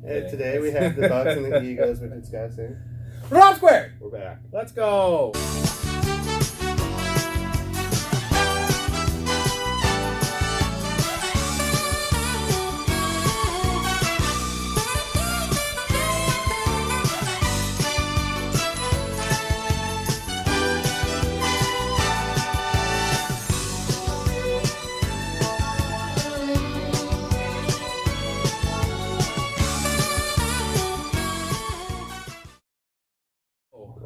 And today we have the Bucks and the Eagles we're discussing. Robsquared! We're back. Let's go!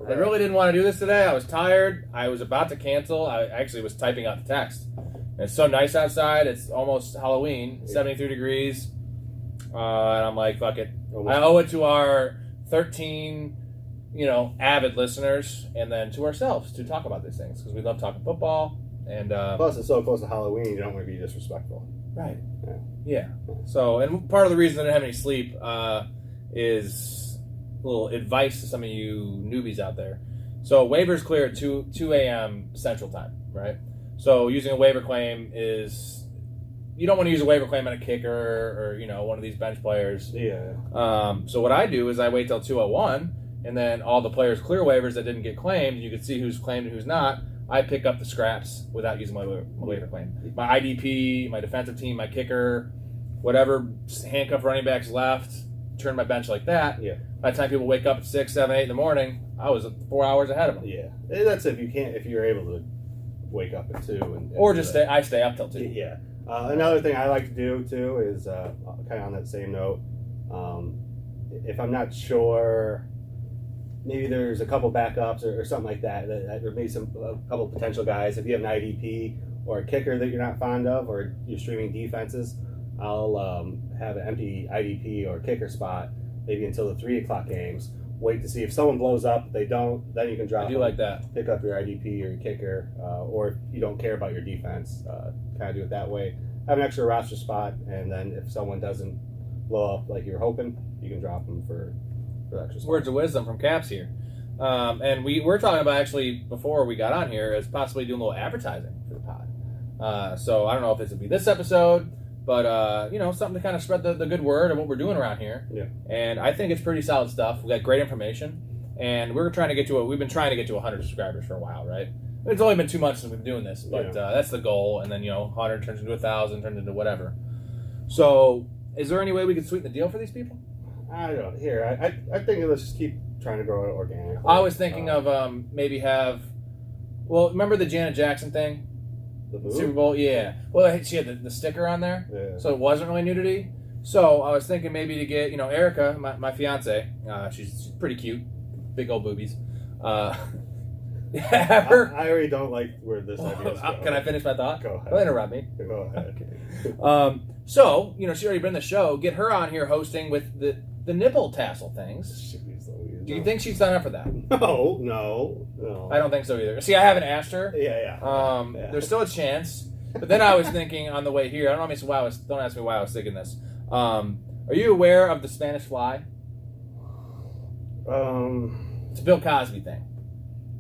I really didn't want to do this today. I was tired. I was about to cancel. I actually was typing out the text. And it's so nice outside. It's almost Halloween, 73 degrees. And I'm like, fuck it. I owe it to our 13, avid listeners and then to ourselves to talk about these things because we love talking football. And plus, it's so close to Halloween, you don't want to be disrespectful. Right. Yeah. So, and part of the reason I didn't have any sleep is a little advice to some of you newbies out there. So waivers clear at 2 a.m. Central Time, right? So using a waiver claim is, you don't want to use a waiver claim on a kicker or one of these bench players. Yeah. So what I do is I wait till 2:01, and then all the players clear waivers that didn't get claimed. You can see who's claimed and who's not. I pick up the scraps without using my waiver claim. My IDP, my defensive team, my kicker, whatever handcuff running backs left, turn my bench like that. Yeah. By the time people wake up at 6, 7, 8 in the morning, I was 4 hours ahead of them. Yeah. And that's if you're able to wake up at 2. Or just I stay up till 2. Yeah. Another thing I like to do, too, is kind of on that same note, if I'm not sure, maybe there's a couple backups or something like that, or maybe a couple potential guys. If you have an IDP or a kicker that you're not fond of, or you're streaming defenses, I'll have an empty IDP or kicker spot maybe until the 3 o'clock games. Wait to see if someone blows up. If they don't, then you can drop. I do like that. Pick up your IDP or your kicker, or if you don't care about your defense, kind of do it that way. Have an extra roster spot, and then if someone doesn't blow up like you're hoping, you can drop them for the extra spot. Words of wisdom from Caps here. And we're talking about, actually, before we got on here, is possibly doing a little advertising for the pod. So I don't know if this will be this episode, but, something to kind of spread the good word of what we're doing around here. Yeah. And I think it's pretty solid stuff. We got great information. And we've been trying to get to 100 subscribers for a while, right? It's only been 2 months since we've been doing this, but that's the goal. And then, 100 turns into 1,000, turns into whatever. So is there any way we could sweeten the deal for these people? I don't know. Here, I think let's just keep trying to grow it organically. I was thinking of maybe remember the Janet Jackson thing? The Super Bowl? Yeah. Well, she had the sticker on there, so it wasn't really nudity. So I was thinking maybe to get, Erica, my fiance, she's pretty cute, big old boobies. I already don't like where this idea is going. Can I finish my thought? Go ahead. Don't interrupt me. Go ahead. Okay. So, she already been the show. Get her on here hosting with the nipple tassel things. Do you think she's done up for that? No. I don't think so either. See, I haven't asked her. Yeah. There's still a chance. But then I was thinking on the way here, don't ask me why I was thinking this. Are you aware of the Spanish fly? It's a Bill Cosby thing.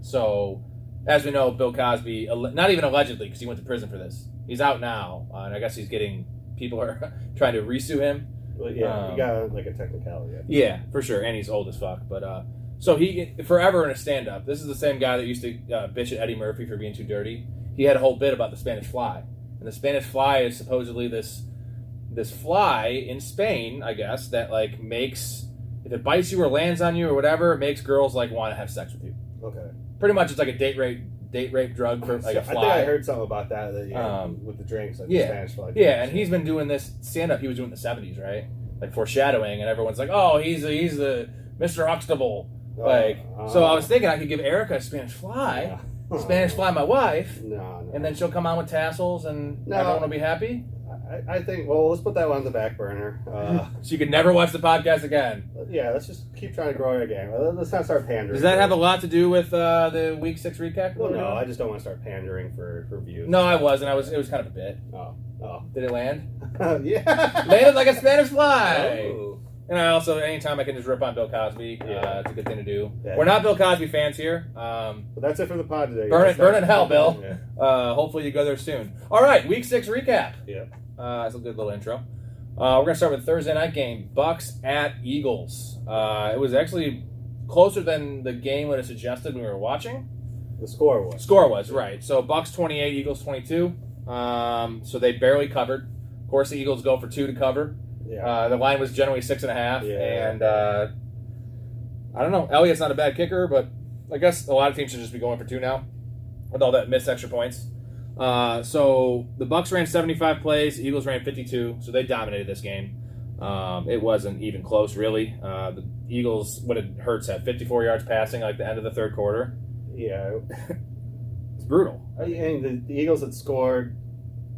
So, as we know, Bill Cosby, not even allegedly, because he went to prison for this. He's out now, and I guess people are trying to re-sue him. Well, yeah, he got like a technicality. Yeah, for sure, and he's old as fuck. But so he forever in a stand-up. This is the same guy that used to bitch at Eddie Murphy for being too dirty. He had a whole bit about the Spanish fly, and the Spanish fly is supposedly this fly in Spain, I guess, that makes, if it bites you or lands on you or whatever, it makes girls want to have sex with you. Okay. Pretty much, it's like a date rape drug for a fly. I think I heard something about that with the drinks, the Spanish fly. Yeah, and he's been doing this stand-up. He was doing it in the 70s, right? Foreshadowing, and everyone's like, "Oh, he's the Mr. Huxtable." So I was thinking I could give Erica a Spanish fly, Spanish fly my wife, and then she'll come on with tassels, and everyone will be happy. I think, let's put that one on the back burner. So you can never watch the podcast again. Yeah, let's just keep trying to grow it again. Let's not start pandering. Does that have a lot to do with the Week 6 recap? Well, no, I just don't want to start pandering for views. No, I wasn't. It was kind of a bit. Oh. Did it land? Yeah. Landed like a Spanish fly. Oh. And I also, anytime I can just rip on Bill Cosby, it's a good thing to do. Yeah. We're not Bill Cosby fans here. But that's it for the pod today. Burn in hell, Bill. Yeah. Hopefully you go there soon. All right, Week 6 recap. Yeah. That's a good little intro. We're going to start with the Thursday night game, Bucks at Eagles. It was actually closer than the game would have suggested when we were watching. The score was. Score was, right. So Bucks 28, Eagles 22. So they barely covered. Of course, the Eagles go for 2 to cover. Yeah. The line was generally 6.5. Yeah. And I don't know. Elliott's not a bad kicker, but I guess a lot of teams should just be going for 2 now with all that missed extra points. So the Bucks ran 75 plays, Eagles ran 52, so they dominated this game. It wasn't even close, really. The Eagles, what did Hurts have? 54 yards passing, like the end of the third quarter. Yeah. It's brutal. I mean, the Eagles had scored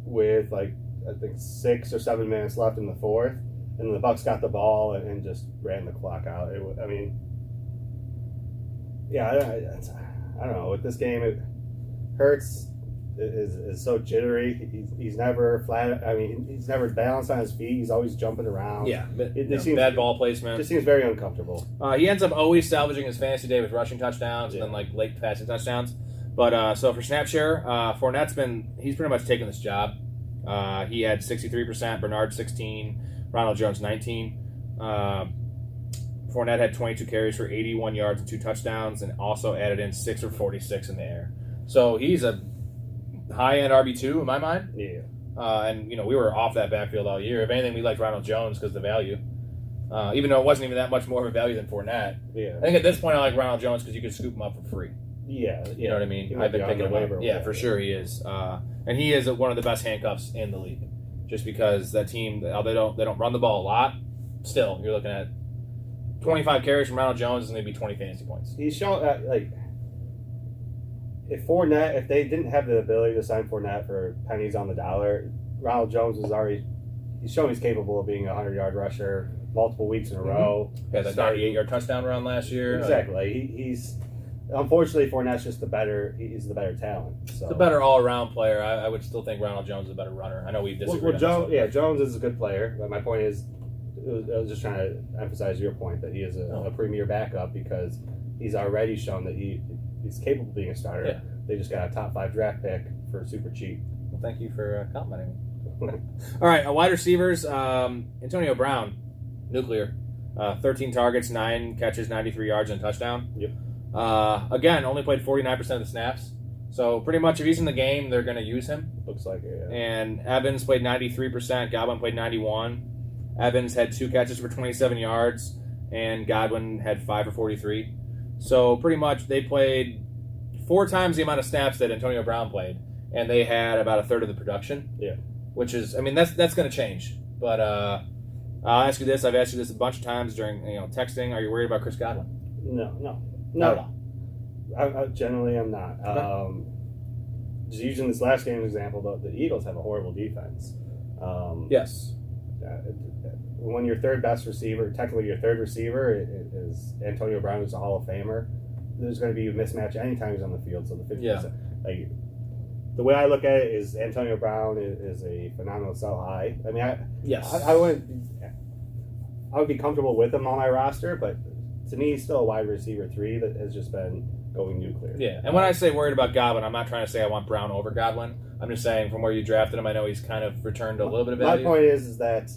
with, like, I think 6 or 7 minutes left in the fourth, and the Bucks got the ball and just ran the clock out. I mean, yeah, I don't know. With this game, Hurts is so jittery. He's never flat. I mean, he's never balanced on his feet. He's always jumping around. Yeah, seems, bad ball placement. Just seems very uncomfortable. He ends up always salvaging his fantasy day with rushing touchdowns and then like late passing touchdowns. But so for snap share, Fournette's he's pretty much taken this job. He had 63%, Bernard 16, Ronald Jones 19. Fournette had 22 carries for 81 yards and 2 touchdowns, and also added in 6 or 46 in the air. So he's a high-end RB2 in my mind. Yeah. And, we were off that backfield all year. If anything, we liked Ronald Jones because of the value. Even though it wasn't even that much more of a value than Fournette. Yeah. I think at this point I like Ronald Jones because you could scoop him up for free. Yeah. You know what I mean? I've been picking him up. Yeah, for sure he is. And he is one of the best handcuffs in the league. Just because that team, they don't run the ball a lot. Still, you're looking at 25 carries from Ronald Jones is going to be 20 fantasy points. He's shown if they didn't have the ability to sign Fournette for pennies on the dollar, Ronald Jones he's shown he's capable of being a 100-yard rusher multiple weeks in a row. Yeah, that 98-yard touchdown run last year. Exactly. He's unfortunately Fournette's just the better talent. So. The better all-around player. I would still think Ronald Jones is a better runner. I know we disagree. Jones is a good player, but my point is, I was just trying to emphasize your point that he is a premier backup because he's already shown that he's capable of being a starter. Yeah. They just got a top 5 draft pick for super cheap. Well, thank you for complimenting me. All right, wide receivers. Antonio Brown, nuclear. 13 targets, 9 catches, 93 yards, and a touchdown. Yep. Again, only played 49% of the snaps. So pretty much if he's in the game, they're going to use him. Looks like it, yeah. And Evans played 93%. Godwin played 91%. Evans had 2 catches for 27 yards, and Godwin had 5 for 43. So pretty much they played 4 times the amount of snaps that Antonio Brown played, and they had about a third of the production. Yeah. Which is, that's going to change. But I'll ask you this. I've asked you this a bunch of times during texting. Are you worried about Chris Godwin? No. Not at all. I generally am not. Okay. Just using this last game example, the Eagles have a horrible defense. Yes. When your third best receiver, technically your third receiver, is Antonio Brown, who's a Hall of Famer, there's going to be a mismatch anytime he's on the field. So the 50%, the way I look at it is Antonio Brown is a phenomenal sell high. I mean, I would be comfortable with him on my roster, but to me, he's still a wide receiver 3 that has just been going nuclear. Yeah, and when I say worried about Godwin, I'm not trying to say I want Brown over Godwin. I'm just saying from where you drafted him, I know he's kind of returned a little bit of value. My point is that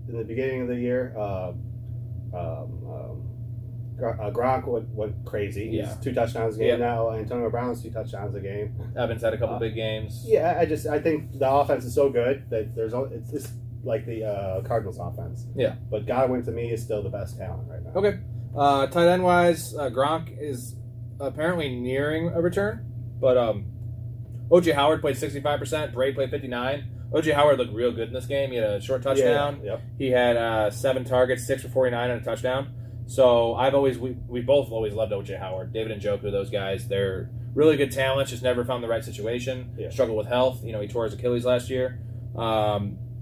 in the beginning of the year, Gronk went crazy. He's 2 touchdowns a game now. Antonio Brown's 2 touchdowns a game. Evans had a couple big games. Yeah, I think the offense is so good that it's just like the Cardinals offense. Yeah. But Godwin to me is still the best talent right now. Okay. Tight end wise, Gronk is apparently nearing a return, but O.J. Howard played 65%. Bray played 59%. O.J. Howard looked real good in this game. He had a short touchdown. Yeah, yep. He had 7 targets, 6 for 49 and a touchdown. So we both always loved O.J. Howard. David and Njoku, those guys, they're really good talents, just never found the right situation. Yeah. Struggled with health. He tore his Achilles last year.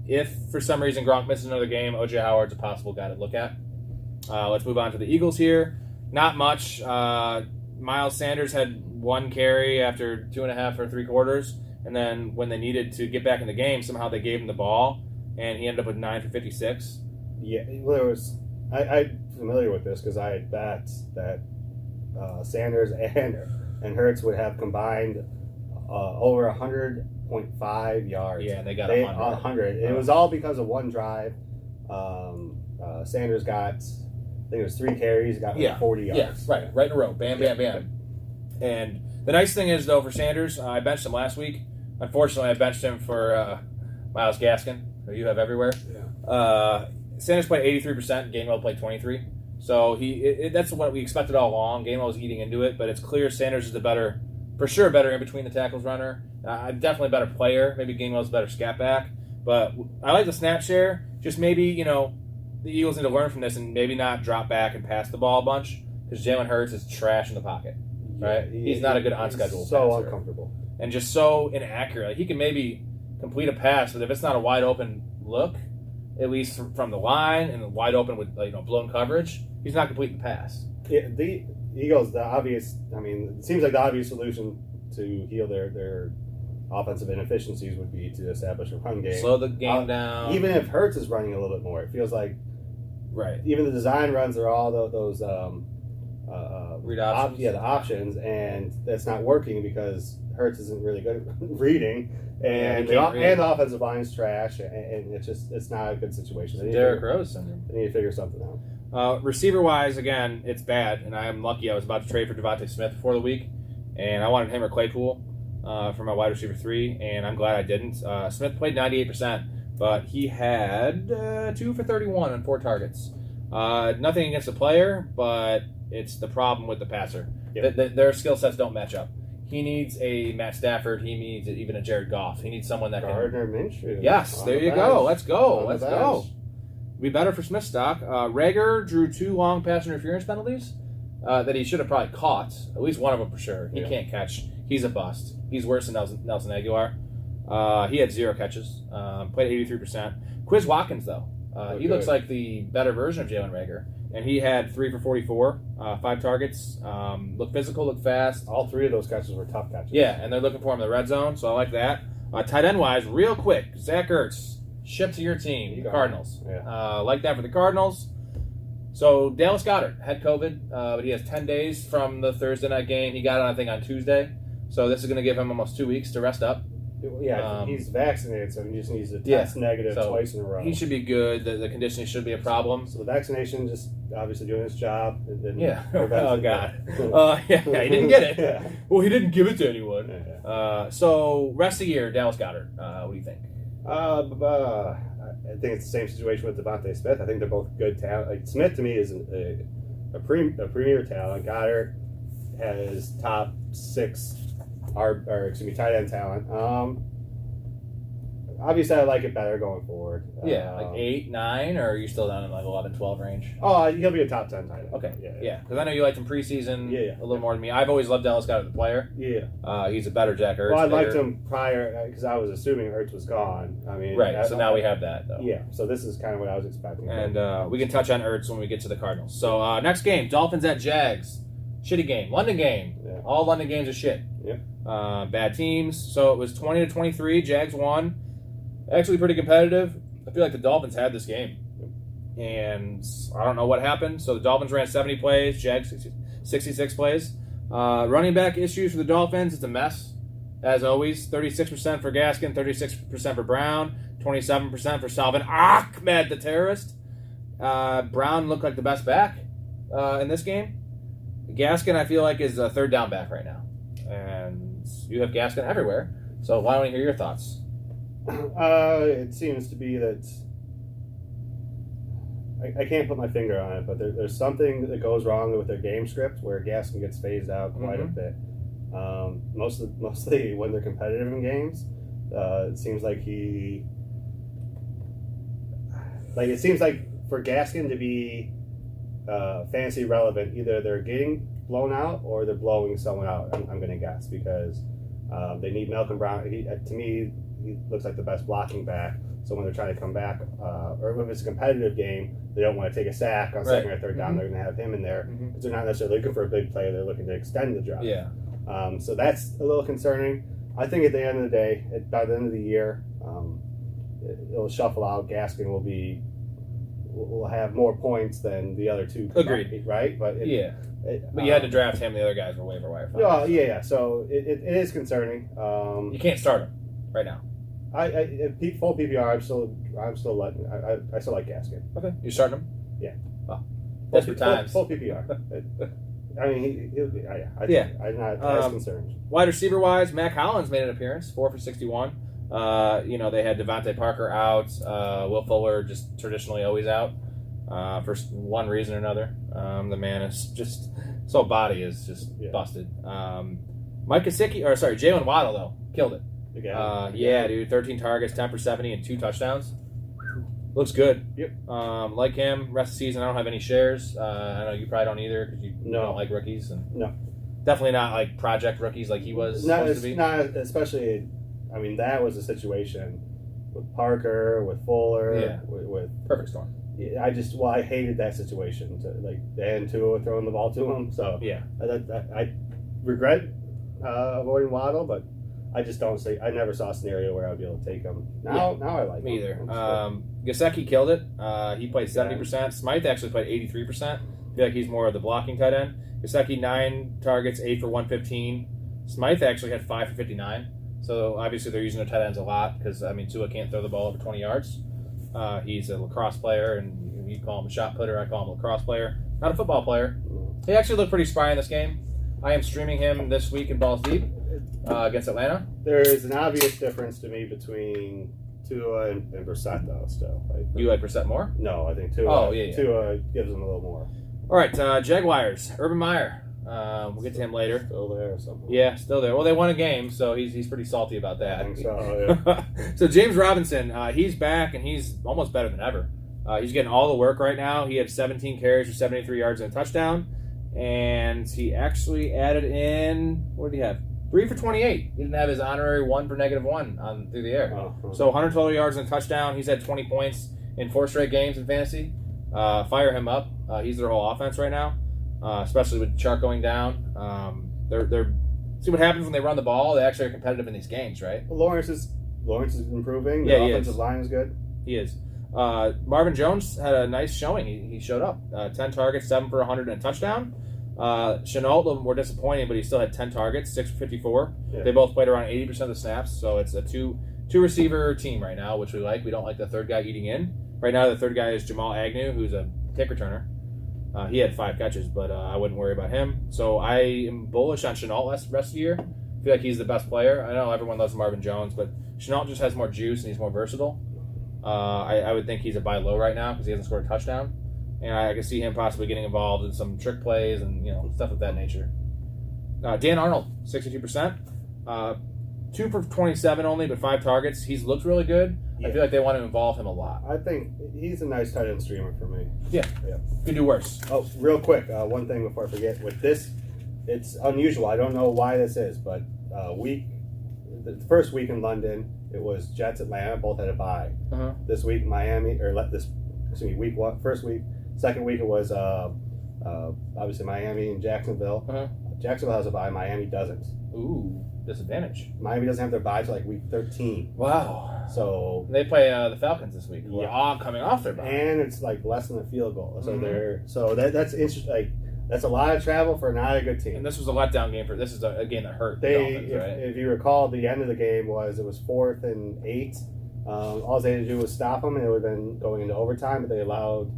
If for some reason Gronk misses another game, O.J. Howard's a possible guy to look at. Let's move on to the Eagles here. Not much. Miles Sanders had 1 carry after 2.5 or 3 quarters, and then when they needed to get back in the game, somehow they gave him the ball, and he ended up with 9 for 56. Yeah, well, I'm familiar with this because I had bets that Sanders and Hurts would have combined over 100.5 yards. Yeah, they got 100. It was all because of one drive Sanders got, I think it was 3 carries, got like 40 yards. Yeah, right in a row. Bam, bam, bam. And the nice thing is, though, for Sanders, I benched him last week. Unfortunately, I benched him for Myles Gaskin, who you have everywhere. Yeah. Sanders played 83%, Gainwell played 23%. So that's what we expected all along. Gainwell was eating into it, but it's clear Sanders is better in between the tackles runner. Definitely a better player. Maybe Gainwell's a better scat back. But I like the snap share. Just maybe, the Eagles need to learn from this and maybe not drop back and pass the ball a bunch because Jalen Hurts is trash in the pocket. Right? He's not a good on-schedule so passer. Uncomfortable. And just so inaccurate. Like, he can maybe complete a pass, but if it's not a wide-open look, at least from the line and wide open with blown coverage, he's not completing the pass. Yeah, the Eagles, it seems like the obvious solution to heal their offensive inefficiencies would be to establish a run game. Slow the game down. Even if Hurts is running a little bit more, it feels like even the design runs are all those read options. The options, and that's not working because Hurts isn't really good at reading, and the offensive line is trash, and it's not a good situation. Derrick Rose syndrome. They need to figure something out. Receiver-wise, again, it's bad, and I am lucky I was about to trade for Devontae Smith before the week, and I wanted him or Claypool for my wide receiver 3, and I'm glad I didn't. Smith played 98%, but he had 2 for 31 on 4 targets. Nothing against the player, but it's the problem with the passer. Yep. Their skill sets don't match up. He needs a Matt Stafford. He needs even a Jared Goff. He needs someone that Gardner Minshew. Yes, there you go. Let's go. Let's go. Be better for Smith stock. Rager drew 2 long pass interference penalties that he should have probably caught. At least one of them for sure. He can't catch. He's a bust. He's worse than Nelson Aguilar. He had 0 catches. Played 83%. Quiz Watkins, though. He looks like the better version of Jalen Rager. And he had 3 for 44, 5 targets. Looked physical, looked fast. All 3 of those catches were tough catches. Yeah, and they're looking for him in the red zone, so I like that. Tight end wise, real quick, Zach Ertz, shipped to your team, the Cardinals. Yeah. Like that for the Cardinals. So Dallas Goddard had COVID, but he has 10 days from the Thursday night game. He got it, I think, on Tuesday. So this is going to give him almost 2 weeks to rest up. Yeah, he's vaccinated, so he just needs to test negative twice in a row. He should be good. The conditioning should be a problem. So the vaccination just obviously doing its job. Oh, God. He didn't get it. Yeah. Well, he didn't give it to anyone. Yeah. So rest of the year, Dallas Goddard. What do you think? I think it's the same situation with Devontae Smith. I think they're both good talent. Like, Smith, to me, is a premier talent. Goddard has top 6 tight end talent. Obviously, I like it better going forward. Like 8, 9, or are you still down in like 11, 12 range? Oh, he'll be a top 10 tight end. Okay, yeah. Because I know you liked him preseason a little more than me. I've always loved Dallas Goddard, the player. Yeah. He's a better Jack Ertz. Well, I liked him prior because I was assuming Ertz was gone. So now we have that, though. Yeah, so this is kind of what I was expecting. And we can touch on Ertz when we get to the Cardinals. So next game, Dolphins at Jags. Shitty game. London game. Yeah. All London games are shit. Yeah. Bad teams. So it was 20-23. Jags won. Actually pretty competitive. I feel like the Dolphins had this game. And I don't know what happened. So the Dolphins ran 70 plays. Jags 66 plays. Running back issues for the Dolphins. It's a mess. As always. 36% for Gaskin. 36% for Brown. 27% for Salvin Ahmed, the terrorist. Brown looked like the best back in this game. Gaskin, I feel like, is a third down back right now. And you have Gaskin everywhere. So why don't I hear your thoughts? It seems to be that I can't put my finger on it, but there's something that goes wrong with their game script where Gaskin gets phased out quite a bit. Mostly when they're competitive in games, it seems like it seems like for Gaskin to be fantasy relevant, either they're getting blown out or they're blowing someone out. I'm going to guess because they need Malcolm Brown. To me, he looks like the best blocking back. So when they're trying to come back, or if it's a competitive game, they don't want to take a sack on second or third down. They're going to have him in there because they're not necessarily looking for a big play. They're looking to extend the drive. Yeah. So that's a little concerning. I think at the end of the day, by the end of the year, it'll shuffle out. Gaskin will have more points than the other two. Agreed. Right? But but you had to draft him. The other guys were waiver wire. Yeah. So it is concerning. You can't start him right now. Full PPR. I'm still letting. I still like Gaskin. Okay, you starting him? Yeah. Oh, desperate times. Full PPR. I mean, I'm not as concerned. Wide receiver wise, Matt Collins made an appearance, 4 for 61. They had Devontae Parker out. Will Fuller just traditionally always out for one reason or another. The man is just his whole body is just busted. Mike Gesicki, Jalen Waddle though killed it. Again. Dude, 13 targets, 10 for 70, and 2 touchdowns. Looks good. Yep. Like him, rest of the season, I don't have any shares. I know you probably don't either because you don't like rookies. And no. Definitely not like project rookies like he was supposed to be. Not especially. I mean, that was a situation with Parker, with Fuller, with perfect storm. I hated that situation. They had Tua throwing the ball to him. So I regret avoiding Waddle, but I just don't see. I never saw a scenario where I would be able to take him. Now I like me him. either. Gesicki killed it. He played 70%. Smythe actually played 83%. I feel like he's more of the blocking tight end. Gesicki 9 targets, 8 for 115. Smythe actually had 5 for 59. So obviously they're using their tight ends a lot because Tua can't throw the ball over 20 yards. He's a lacrosse player, and you call him a shot putter. I call him a lacrosse player, not a football player. He actually looked pretty spry in this game. I am streaming him this week in Balls Deep against Atlanta. There is an obvious difference to me between Tua and Brissett, though. Still, you like Brissett more? No, I think Tua. Yeah. Tua gives him a little more. All right, Jaguars. Urban Meyer. We'll get to him later. Still there or something? Yeah, still there. Well, they won a game, so he's pretty salty about that. I think so, yeah. So James Robinson, he's back, and he's almost better than ever. He's getting all the work right now. He had 17 carries for 73 yards and a touchdown, and he actually added in, what did he have? 3 for 28. He didn't have his honorary 1 for -1 on through the air. So 100 total yards and a touchdown. He's had 20 points in 4 straight games in fantasy. Fire him up. He's their whole offense right now. Especially with Chark going down. They're see what happens when they run the ball. They actually are competitive in these games, right? Well, Lawrence is improving. Yeah, the offensive line is good. He is. Marvin Jones had a nice showing. He showed up. 10 targets, 7 for 100 and a touchdown. Chenault more disappointing, but he still had 10 targets, 6 for 54. Yeah. They both played around 80% of the snaps, so it's a two receiver team right now, which we like. We don't like the third guy eating in. Right now, the third guy is Jamal Agnew, who's a kick returner. He had 5 catches, but I wouldn't worry about him. So I am bullish on Chenault rest of the year. I feel like he's the best player. I know everyone loves Marvin Jones, but Chenault just has more juice and he's more versatile. I would think he's a buy low right now because he hasn't scored a touchdown. And I can see him possibly getting involved in some trick plays and stuff of that nature. Dan Arnold, 62%. 2 for 27 only, but 5 targets. He's looked really good. Yeah. I feel like they want to involve him a lot. I think he's a nice tight end streamer for me. Yeah. Could do worse. Oh, real quick, one thing before I forget. With this, it's unusual. I don't know why this is, but the first week in London, it was Jets, Atlanta, both had a bye. Uh-huh. This week, Miami, week one, first week. Second week, it was obviously Miami and Jacksonville. Uh-huh. Jacksonville has a bye. Miami doesn't. Ooh, disadvantage. Miami doesn't have their bye till week 13. Wow. So they play the Falcons this week. Yeah, all coming off their bye, and it's less than a field goal. So that's interesting. That's a lot of travel for not a good team. And this was a letdown game this is a game that hurt the Dolphins, right? If you recall, the end of the game was 4th and 8. All they had to do was stop them, and it would have been going into overtime. But they allowed,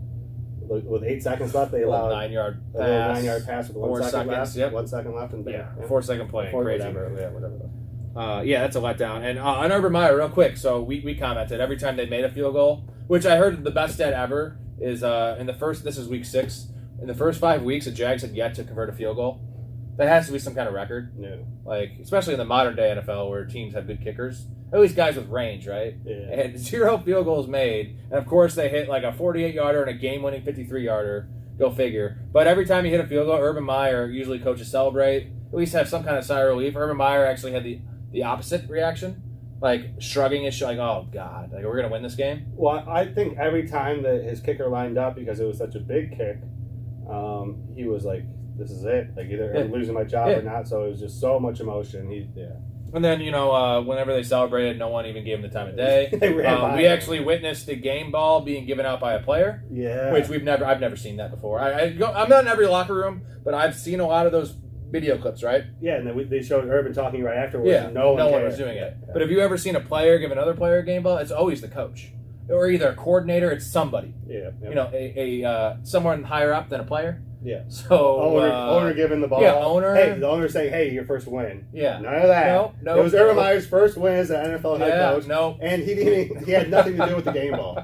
with 8 seconds left, they allowed a 9-yard pass with 1 second left. Yep. 1 second left, and 4-second play. Crazy. Whatever. That's a letdown. And on Urban Meyer, real quick. So we commented every time they made a field goal, which I heard the best stat ever is in the first. This is week 6. In the first 5 weeks, the Jags had yet to convert a field goal. That has to be some kind of record. Yeah. Especially in the modern day NFL where teams have good kickers. At least guys with range, right? Yeah. And 0 field goals made. And of course, they hit a 48-yarder and a game-winning 53-yarder. Go figure. But every time you hit a field goal, Urban Meyer, usually coaches celebrate, at least have some kind of sigh of relief. Urban Meyer actually had the opposite reaction. Shrugging his shoulder, oh, God, we're going to win this game? Well, I think every time that his kicker lined up, because it was such a big kick, he was like, this is it. Either I'm losing my job or not. So it was just so much emotion. And then, whenever they celebrated, no one even gave him the time of day. We actually witnessed the game ball being given out by a player. Yeah. Which I've never seen that before. I'm not in every locker room, but I've seen a lot of those video clips, right? Yeah, and then they showed Urban talking right afterwards. Yeah, and no one was doing it. But have you ever seen a player give another player a game ball? It's always the coach, or either a coordinator. It's somebody. Yeah. You know, someone higher up than a player. Yeah. So owner giving the ball. Yeah, owner. Hey, the owner saying, "Hey, your first win." Yeah. None of that. No. It was Urban Meyer's first win as an NFL head coach. No. And he had nothing to do with the game ball.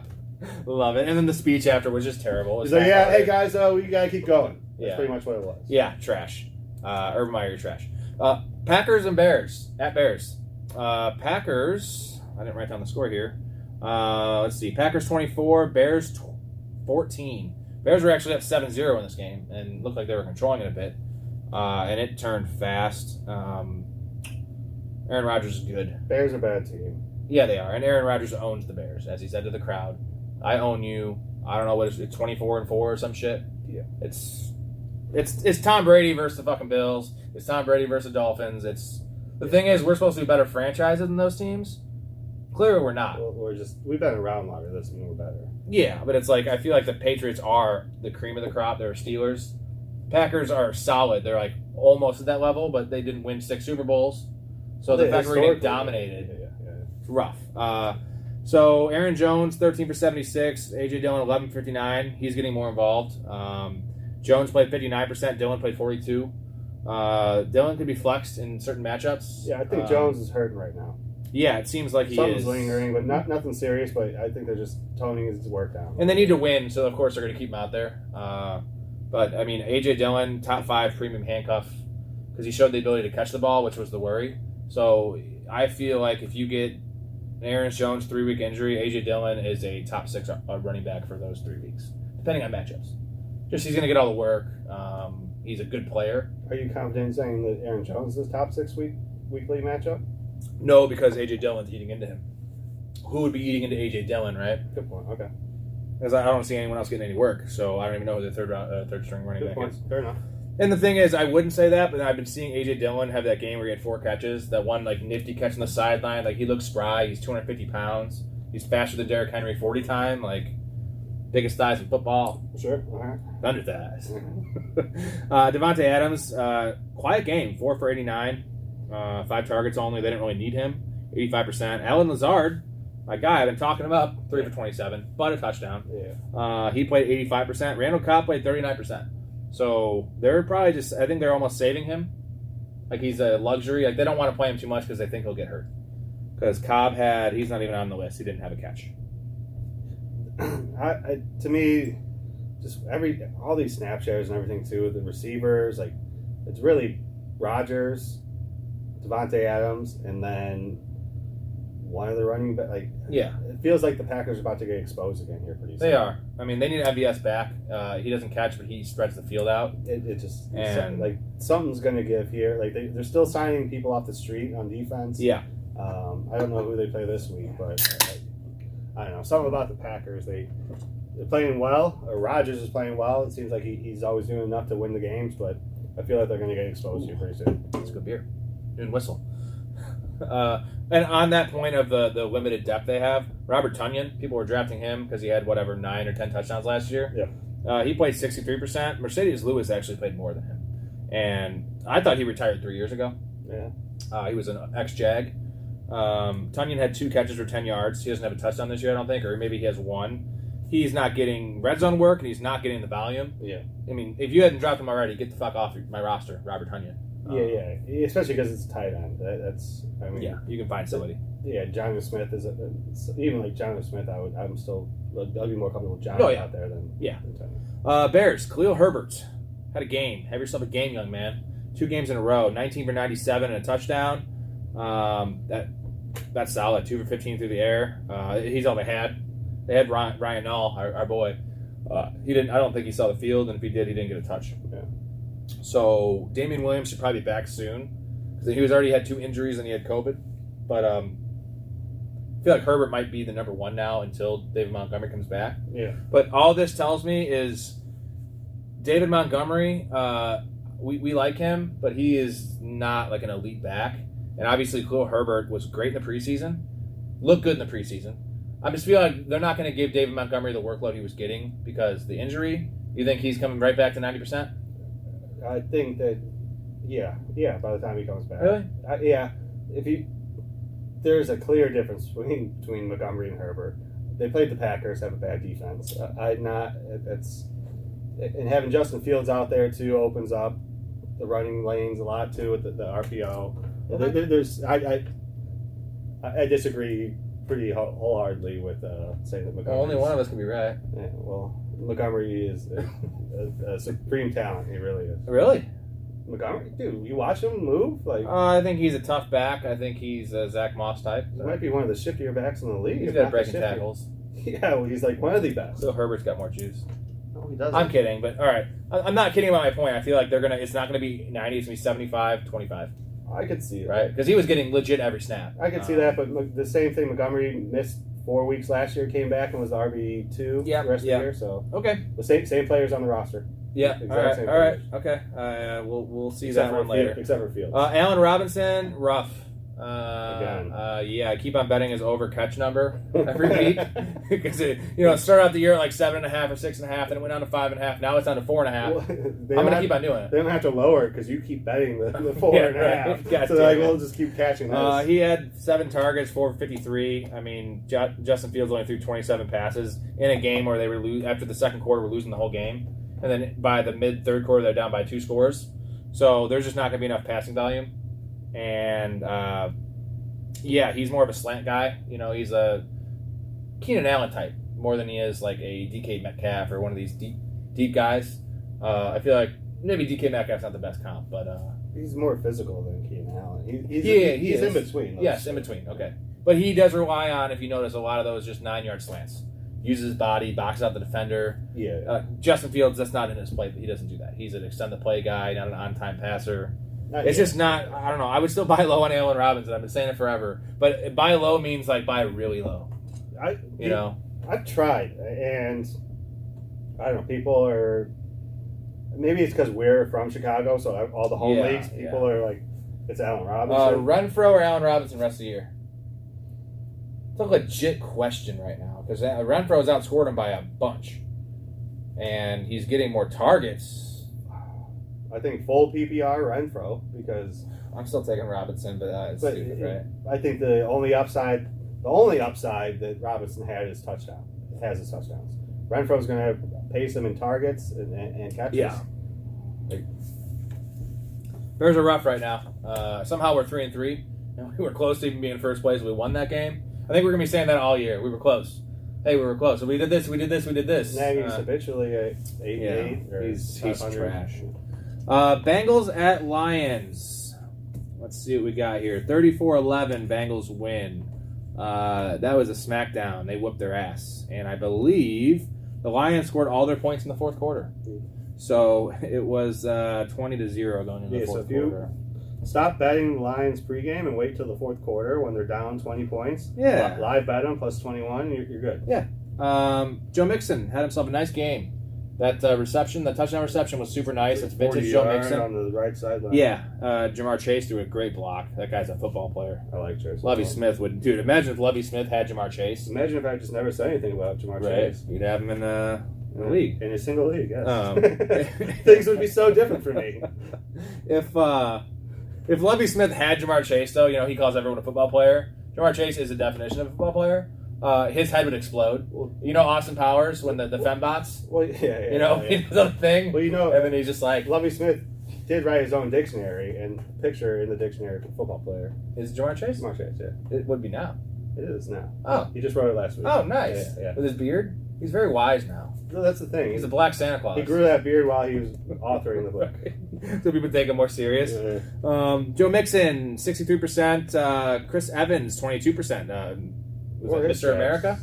Love it. And then the speech after was just terrible. He's like, "Yeah, hey guys, we gotta keep going." That's Yeah. pretty much what it was. Yeah, trash. Urban Meyer, you're trash. Packers and Bears at Bears. Packers. I didn't write down the score here. Let's see. Packers 24, Bears 14. Bears were actually up 7-0 in this game and looked like they were controlling it a bit. And it turned fast. Aaron Rodgers is good. Bears are a bad team. Yeah, they are. And Aaron Rodgers owns the Bears, as he said to the crowd. I own you. I don't know what it's 24-4 or some shit. Yeah. It's Tom Brady versus the fucking Bills. It's Tom Brady versus the Dolphins. The thing is, we're supposed to be better franchises than those teams. Clearly, we're not. Well, we've been around longer. Doesn't mean we're better. Yeah, but it's like I feel like the Patriots are the cream of the crop. They're Steelers. Packers are solid. They're like almost at that level, but they didn't win 6 Super Bowls. So the fact we're getting dominated, it's rough. So Aaron Jones, 13 for 76. AJ Dillon, 11 for 59. He's getting more involved. Jones played 59%. Dillon played 42. Dillon could be flexed in certain matchups. Yeah, I think Jones is hurting right now. Yeah, it seems like Something's lingering, but nothing serious. But I think they're just toning his work down. And they need to win, so of course they're going to keep him out there. But I mean, AJ Dillon, top 5 premium handcuff, because he showed the ability to catch the ball, which was the worry. So I feel like if you get Aaron Jones 3-week injury, AJ Dillon is a top 6 running back for those 3 weeks, depending on matchups. Just he's going to get all the work. He's a good player. Are you confident in saying that Aaron Jones is top 6 weekly matchup? No, because AJ Dillon's eating into him. Who would be eating into AJ Dillon, right? Good point. Okay. Because I don't see anyone else getting any work, so I don't even know who the third string running Good back point. is. Fair enough. And the thing is, I wouldn't say that, but I've been seeing AJ Dillon have that game where he had 4 catches. That one like nifty catch on the sideline. Like he looks spry. He's 250 pounds. He's faster than Derrick Henry 40 time. Like biggest thighs in football. Sure. All right. Thunder thighs. Davonte Adams, quiet game. 4 for 89. 5 targets only. They didn't really need him. 85%. Alan Lazard, my guy, I've been talking him up. 3 for 27, but a touchdown. Yeah. He played 85%. Randall Cobb played 39%. So they're probably just, I think they're almost saving him. Like he's a luxury. Like they don't want to play him too much because they think he'll get hurt. Because Cobb he's not even on the list. He didn't have a catch. To me, just all these snap shares and everything too, the receivers, like it's really Rodgers, Davonte Adams, and then one of the running back. Like Yeah. it feels like the Packers are about to get exposed again here pretty soon. They are. I mean, they need MVS back. He doesn't catch, but he spreads the field out. It just And- like something's going to give here. Like they're still signing people off the street on defense. Yeah. I don't know who they play this week, but I don't know. Something about the Packers. They're playing well. Or Rodgers is playing well. It seems like he's always doing enough to win the games, but I feel like they're going to get exposed here pretty soon. It's good beer. Didn't whistle. And on that point of the limited depth they have, Robert Tonyan, people were drafting him because he had 9 or 10 touchdowns last year. Yeah. He played 63%. Mercedes Lewis actually played more than him. And I thought he retired 3 years ago. Yeah. He was an ex-Jag. Tonyan had 2 catches for 10 yards. He doesn't have a touchdown this year, I don't think, or maybe he has 1. He's not getting red zone work, and he's not getting the volume. Yeah. I mean, if you hadn't dropped him already, get the fuck off my roster, Robert Tonyan. Yeah. Especially because it's a tight end. Yeah, you can find somebody. Yeah, Jonnu Smith even like Jonnu Smith. I'd be more comfortable with Jonnu out there than Tonyan. Bears, Khalil Herbert had a game. Have yourself a game, young man. 2 games in a row, 19 for 97 and a touchdown. That's solid. 2 for 15 through the air. He's all they had. They had Ryan Nall, our boy. He didn't. I don't think he saw the field, and if he did, he didn't get a touch. Yeah. So Damian Williams should probably be back soon because he was already had 2 injuries and he had COVID. But I feel like Herbert might be the number 1 now until David Montgomery comes back. Yeah. But all this tells me is David Montgomery. We like him, but he is not like an elite back. And obviously, Khalil Herbert was great in the preseason, looked good in the preseason. I just feel like they're not going to give David Montgomery the workload he was getting because the injury. You think he's coming right back to 90%? I think that Yeah. By the time he comes back. Really? Yeah. There's a clear difference between Montgomery and Herbert. They played the Packers, have a bad defense. And having Justin Fields out there too opens up the running lanes a lot too with the RPO. Okay. I disagree pretty wholeheartedly with saying that Montgomery. Well, only one of us can be right. Yeah, well, Montgomery is a supreme talent. He really is. Really? Montgomery, dude, you watch him move like. I think he's a tough back. I think he's a Zach Moss type. He might be one of the shiftier backs in the league. He's got breaking tackles. Yeah, well, he's like one of the best. So Herbert's got more juice. No, he doesn't. I'm kidding, but all right. I'm not kidding about my point. I feel like it's not going to be 90. It's going to be 75, 25. I could see it. Right? Because he was getting legit every snap. I could see that, but the same thing. Montgomery missed 4 weeks last year, came back and was the RB2 the rest of the year. So okay, the same players on the roster. Yeah. All right. Okay. We'll see that one later. Except for Fields. Allen Robinson, rough. Again. I keep on betting his over catch number every week because it started out the year at like 7.5 or 6.5, then it went down to 5.5. Now it's down to 4.5. Well, I'm gonna keep on doing it. They don't have to lower it because you keep betting the 4.5. Right. So they're like, we'll just keep catching this. He had 7 targets, 453. I mean, Justin Fields only threw 27 passes in a game where they were after the second quarter, were losing the whole game, and then by the mid third quarter, they're down by 2 scores. So there's just not going to be enough passing volume. And he's more of a slant guy. He's a Keenan Allen type more than he is like a DK Metcalf or one of these deep guys. I feel like maybe DK Metcalf's not the best comp, but he's more physical than Keenan Allen. He's in between. Yes, in between. Okay, but he does rely on, if you notice, a lot of those just 9-yard slants. Uses his body, boxes out the defender. Yeah. Justin Fields, that's not in his play. He doesn't do that. He's an extend the play guy, not an on-time passer. It's just not. I don't know. I would still buy low on Allen Robinson. I've been saying it forever, but buy low means like buy really low. I've tried, and I don't know. People are. Maybe it's because we're from Chicago, so all the home leagues, people are like, it's Allen Robinson. Renfro or Allen Robinson rest of the year? It's a legit question right now because Renfro's outscored him by a bunch, and he's getting more targets. I think full PPR Renfro because I'm still taking Robinson, but it's stupid, right? I think the only upside that Robinson has his touchdowns. Renfro's going to pace him in targets and catches. Yeah. Bears are rough right now. Somehow we're 3-3. We were close to even being in first place. We won that game. I think we're going to be saying that all year. We were close. Hey, we were close. So we did this. Now he's habitually 8-8. He's trash. Bengals at Lions. Let's see what we got here. 34-11, Bengals win. That was a smackdown. They whooped their ass. And I believe the Lions scored all their points in the fourth quarter. So it was 20-0 going into the fourth quarter. Stop betting the Lions pregame and wait till the fourth quarter when they're down 20 points. Yeah. Live bet them plus 21. You're good. Yeah. Joe Mixon had himself a nice game. That touchdown reception was super nice. It's vintage Joe Mixon. On the right sideline. Yeah. Jamar Chase threw a great block. That guy's a football player. I like Chase. Lovie Smith would. Dude, imagine if Lovie Smith had Jamar Chase. Imagine if I just never said anything about Jamar Chase. You'd have him in the league. In a single league, yes. Things would be so different for me. If Lovie Smith had Jamar Chase, though, he calls everyone a football player. Jamar Chase is the definition of a football player. His head would explode. Austin Powers when the fembots. Well, yeah. He does a thing. Well, and then he's just like, Lovie Smith did write his own dictionary and picture in the dictionary for football player. Is Jamar Chase? Jamar Chase, yeah. It would be now. It is now. Oh, he just wrote it last week. Oh, nice. Yeah. With his beard, he's very wise now. No, that's the thing. He's a black Santa Claus. He grew that beard while he was authoring the book. So people take him more serious. Yeah. Joe Mixon, 63%. Chris Evans, 22%. Was it Mr. America?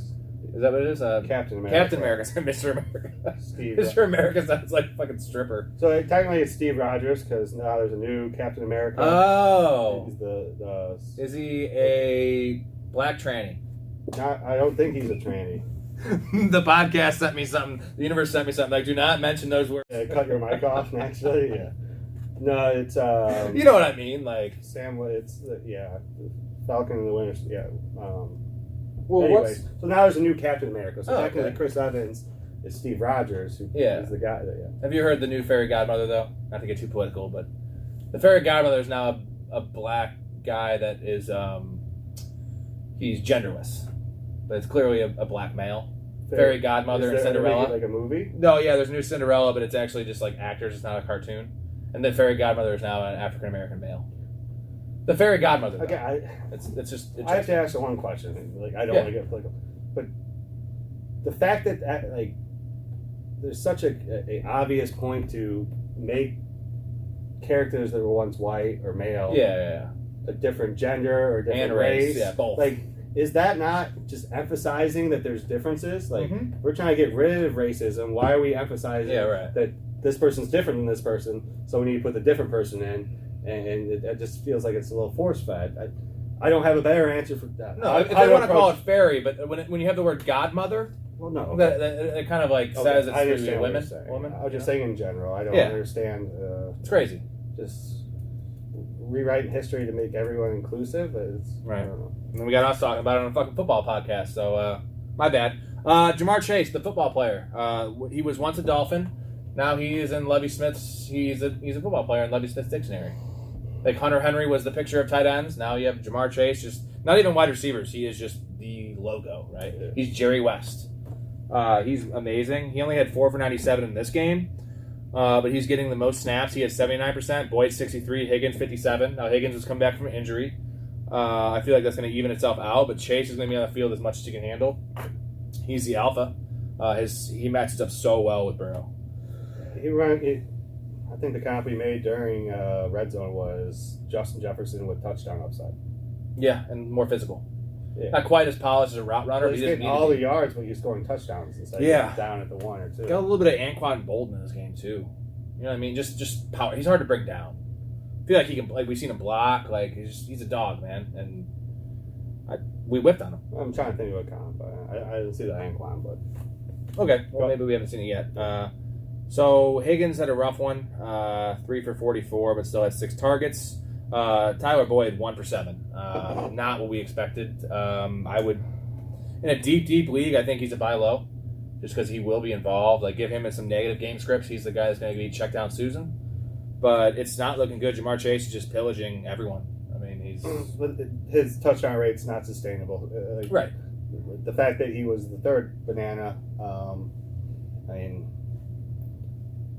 Is that what it is? Captain America. Captain America. Mr. America. Mr. America sounds like a fucking stripper. So technically it's Steve Rogers because now there's a new Captain America. Oh. He's Is he a black tranny? I don't think he's a tranny. The podcast sent me something. The universe sent me something. Like, do not mention those words. Cut your mic off, actually. Yeah. No, it's. You know what I mean? Like. It's Falcon and the Winter. Yeah. Well, anyways, so now there's a new Captain America. So technically Chris Evans is Steve Rogers, who is the guy. Have you heard the new fairy godmother, though? Not to get too political, but The fairy godmother is now a black guy that is he's genderless, but it's clearly a black male. Fairy godmother and Cinderella. Like a movie? No, yeah, there's a new Cinderella, but it's actually just like actors. It's not a cartoon. And the fairy godmother is now an African American male. The fairy godmother. Okay, it's just. I have to ask one question. Like I don't want to get political, but the fact that like there's such a obvious point to make characters that were once white or male, a different gender or different race, both. Like, is that not just emphasizing that there's differences? Like, we're trying to get rid of racism. Why are we emphasizing that this person's different than this person? So we need to put the different person in, and it just feels like it's a little force fed. I don't have a better answer for that. No, if they want to call it fairy, but when you have the word godmother, well, no, that kind of like says it's for women. I was just saying in general. I don't understand. It's crazy. Just rewriting history to make everyone inclusive. It's, right. I don't know. And then we got us talking about it on a fucking football podcast. So my bad. Jamar Chase, the football player. He was once a Dolphin. Now he is in Lovie Smith's. He's a football player in Lovie Smith's dictionary. Like Hunter Henry was the picture of tight ends. Now you have Jamar Chase. Just not even wide receivers. He is just the logo, right? Yeah. He's Jerry West. He's amazing. He only had 4 for 97 in this game. But he's getting the most snaps. He had 79%. Boyd 63. Higgins 57. Now Higgins has come back from an injury. I feel like that's going to even itself out. But Chase is going to be on the field as much as he can handle. He's the alpha. He matches up so well with Burrow. I think the comp we made during Red Zone was Justin Jefferson with touchdown upside. Yeah, and more physical. Yeah. Not quite as polished as a route runner. Well, he's getting all the yards, but he's scoring touchdowns instead of down at the 1 or 2. Got a little bit of Anquan Bolden in this game too. You know what I mean? Just power. He's hard to bring down. I feel like he can. Like we've seen him block. Like he's a dog, man. And we whipped on him. I'm trying to think of a comp. I didn't see the Anquan, but okay. Well, maybe we haven't seen it yet. So Higgins had a rough one. 3 for 44, but still had 6 targets. Tyler Boyd 1 for 7. Not what we expected. I would, in a deep league, I think he's a buy low, just because he will be involved. Like give him some negative game scripts. He's the guy that's going to be checked down Susan. But it's not looking good. Jamar Chase is just pillaging everyone. I mean, his touchdown rate's not sustainable. Right. The fact that he was the third banana. I mean,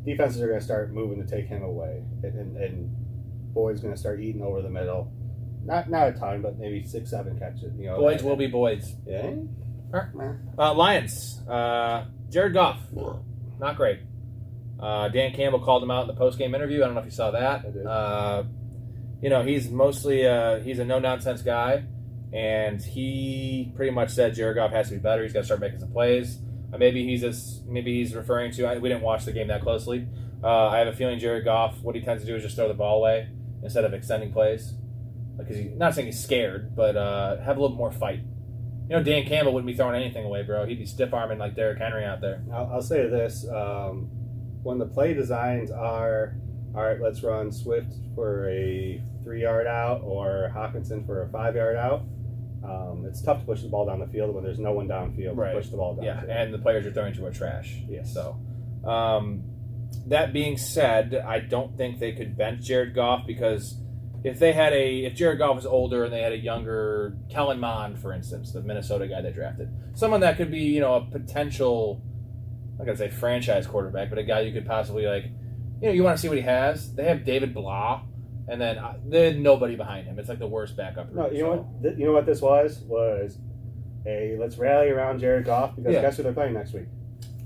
defenses are going to start moving to take him away, and Boyd's going to start eating over the middle. Not a ton, but maybe 6-7 catches. You know, Boyd's will be Boyd's. Yeah. Lions. Jared Goff. Not great. Dan Campbell called him out in the post-game interview. I don't know if you saw that. I did. He's mostly he's a no-nonsense guy, and he pretty much said Jared Goff has to be better. He's got to start making some plays. Maybe he's referring to. We didn't watch the game that closely. I have a feeling Jared Goff, what he tends to do is just throw the ball away instead of extending plays. Because he's not saying he's scared, but have a little more fight. Dan Campbell wouldn't be throwing anything away, bro. He'd be stiff arming like Derrick Henry out there. I'll say this: when the play designs are, all right, let's run Swift for a 3-yard out or Hawkinson for a 5-yard out. It's tough to push the ball down the field when there's no one downfield to push the ball down. Yeah, and the players you're throwing to are trash. Yes. So, that being said, I don't think they could bench Jared Goff because if Jared Goff was older and they had a younger Kellen Mond, for instance, the Minnesota guy they drafted, someone that could be a potential, I'm not gonna say franchise quarterback, but a guy you could possibly you want to see what he has. They have David Blah. And then they had nobody behind him. It's like the worst backup. No, you know what this was a let's rally around Jared Goff because guess who they're playing next week?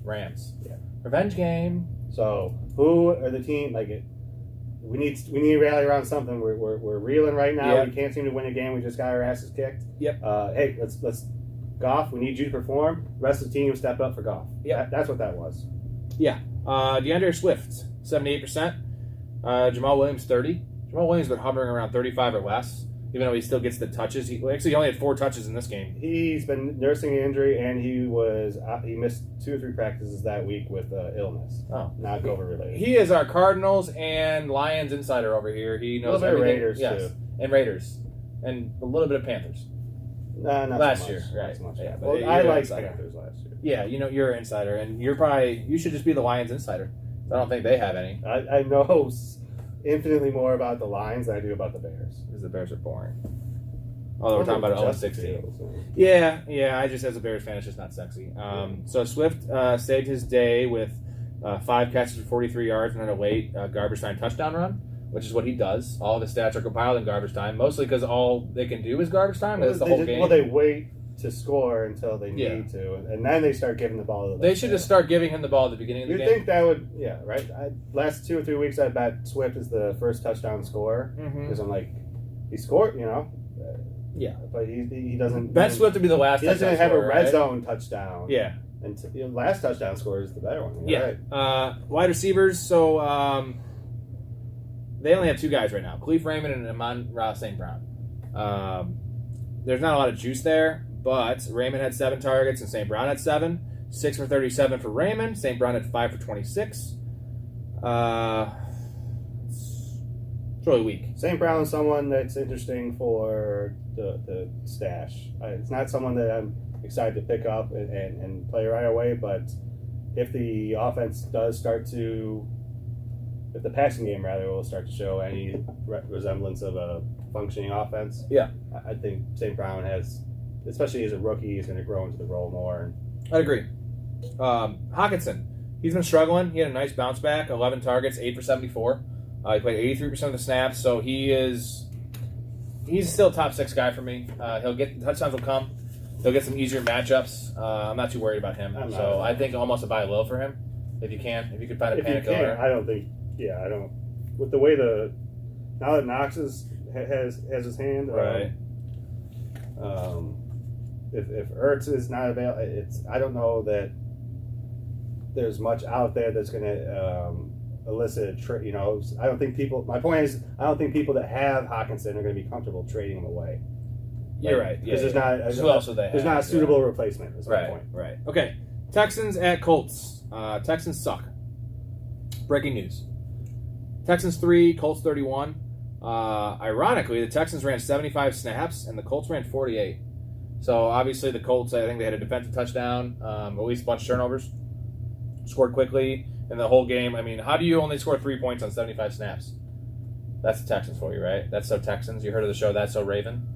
Rams. Yeah, revenge game. So who are the team? We need to rally around something. We're reeling right now. Yep. We can't seem to win a game. We just got our asses kicked. Yep. Hey, let's Goff. We need you to perform. The rest of the team step up for Goff. Yeah, that's what that was. Yeah. DeAndre Swift 78%. Jamal Williams 30%. Jamal Williams has been hovering around 35 or less, even though he still gets the touches. He only had 4 touches in this game. He's been nursing an injury, and he missed 2 or 3 practices that week with illness. Oh, not COVID related. He is our Cardinals and Lions insider over here. He knows everything. Raiders too, and Raiders, and a little bit of Panthers. Not last so year, much, right? Not so much. Yeah, well, I liked Panthers last year. Yeah, you're an insider, and you should just be the Lions insider. I don't think they have any. I know infinitely more about the Lions than I do about the Bears. Because the Bears are boring. Although we're talking about an 0-16. So. Yeah. I just, as a Bears fan, it's just not sexy. So Swift saved his day with 5 catches for 43 yards and then a late garbage time touchdown run, which is what he does. All of his stats are compiled in garbage time, mostly because all they can do is garbage time. That's the whole game. Well, they wait to score until they need to, and then they start giving the ball to They should just start giving him the ball at the beginning of the game. You'd think that would, right? Last 2 or 3 weeks, I bet Swift is the first touchdown scorer because I'm like, he scored, Yeah, but he doesn't. Ben Swift would be the last. He doesn't touchdown have scorer, a red right? zone touchdown. Yeah, and last touchdown scorer is the better one. Yeah. Right. Wide receivers. So they only have 2 guys right now: Khalif Raymond and Amon-Ra St. Brown. There's not a lot of juice there, but Raymond had 7 targets and St. Brown had 7. 6 for 37 for Raymond. St. Brown had 5 for 26. It's really weak. St. Brown is someone that's interesting for the stash. It's not someone that I'm excited to pick up and play right away, but if the offense does start to, if the passing game rather will start to show any resemblance of a functioning offense, I think St. Brown has, especially as a rookie, he's going to grow into the role more. I'd agree. Hockenson, he's been struggling. He had a nice bounce back, 11 targets, 8 for 74. He played 83% of the snaps, so he's still a top 6 guy for me. He'll get touchdowns will come. He'll get some easier matchups. I'm not too worried about him. I think almost a buy low for him if you could find a panic killer. I don't think. I don't. With the way now that Knox has his hand, right? If Ertz is not available, I don't know that there's much out there that's going to elicit a trade. I don't think people. My point is, I don't think people that have Hockenson are going to be comfortable trading him away. You're right. Because there's there's not a suitable replacement. Is my point. Right. Okay. Texans at Colts. Texans suck. Breaking news. Texans 3, Colts 31. Ironically, the Texans ran 75 snaps and the Colts ran 48. So obviously the Colts, I think they had a defensive touchdown, at least a bunch of turnovers, scored quickly in the whole game. I mean, how do you only score 3 points on 75 snaps? That's the Texans for you, right? That's so Texans. You heard of the show That's So Raven?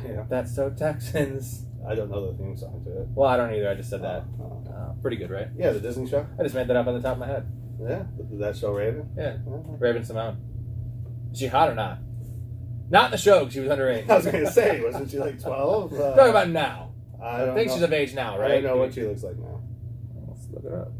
Yeah. That's so Texans. I don't know the theme song to it. Well, I don't either. I just said that. Pretty good, right? Yeah, the Disney show. I just made that up on the top of my head. Yeah, That Show Raven. Yeah, Raven Simone. Is she hot or not? Not in the show because she was underage. I was going to say, wasn't she like 12? Talking about now. I think she's of age now, right? I don't know what she looks like now. Let's look it up.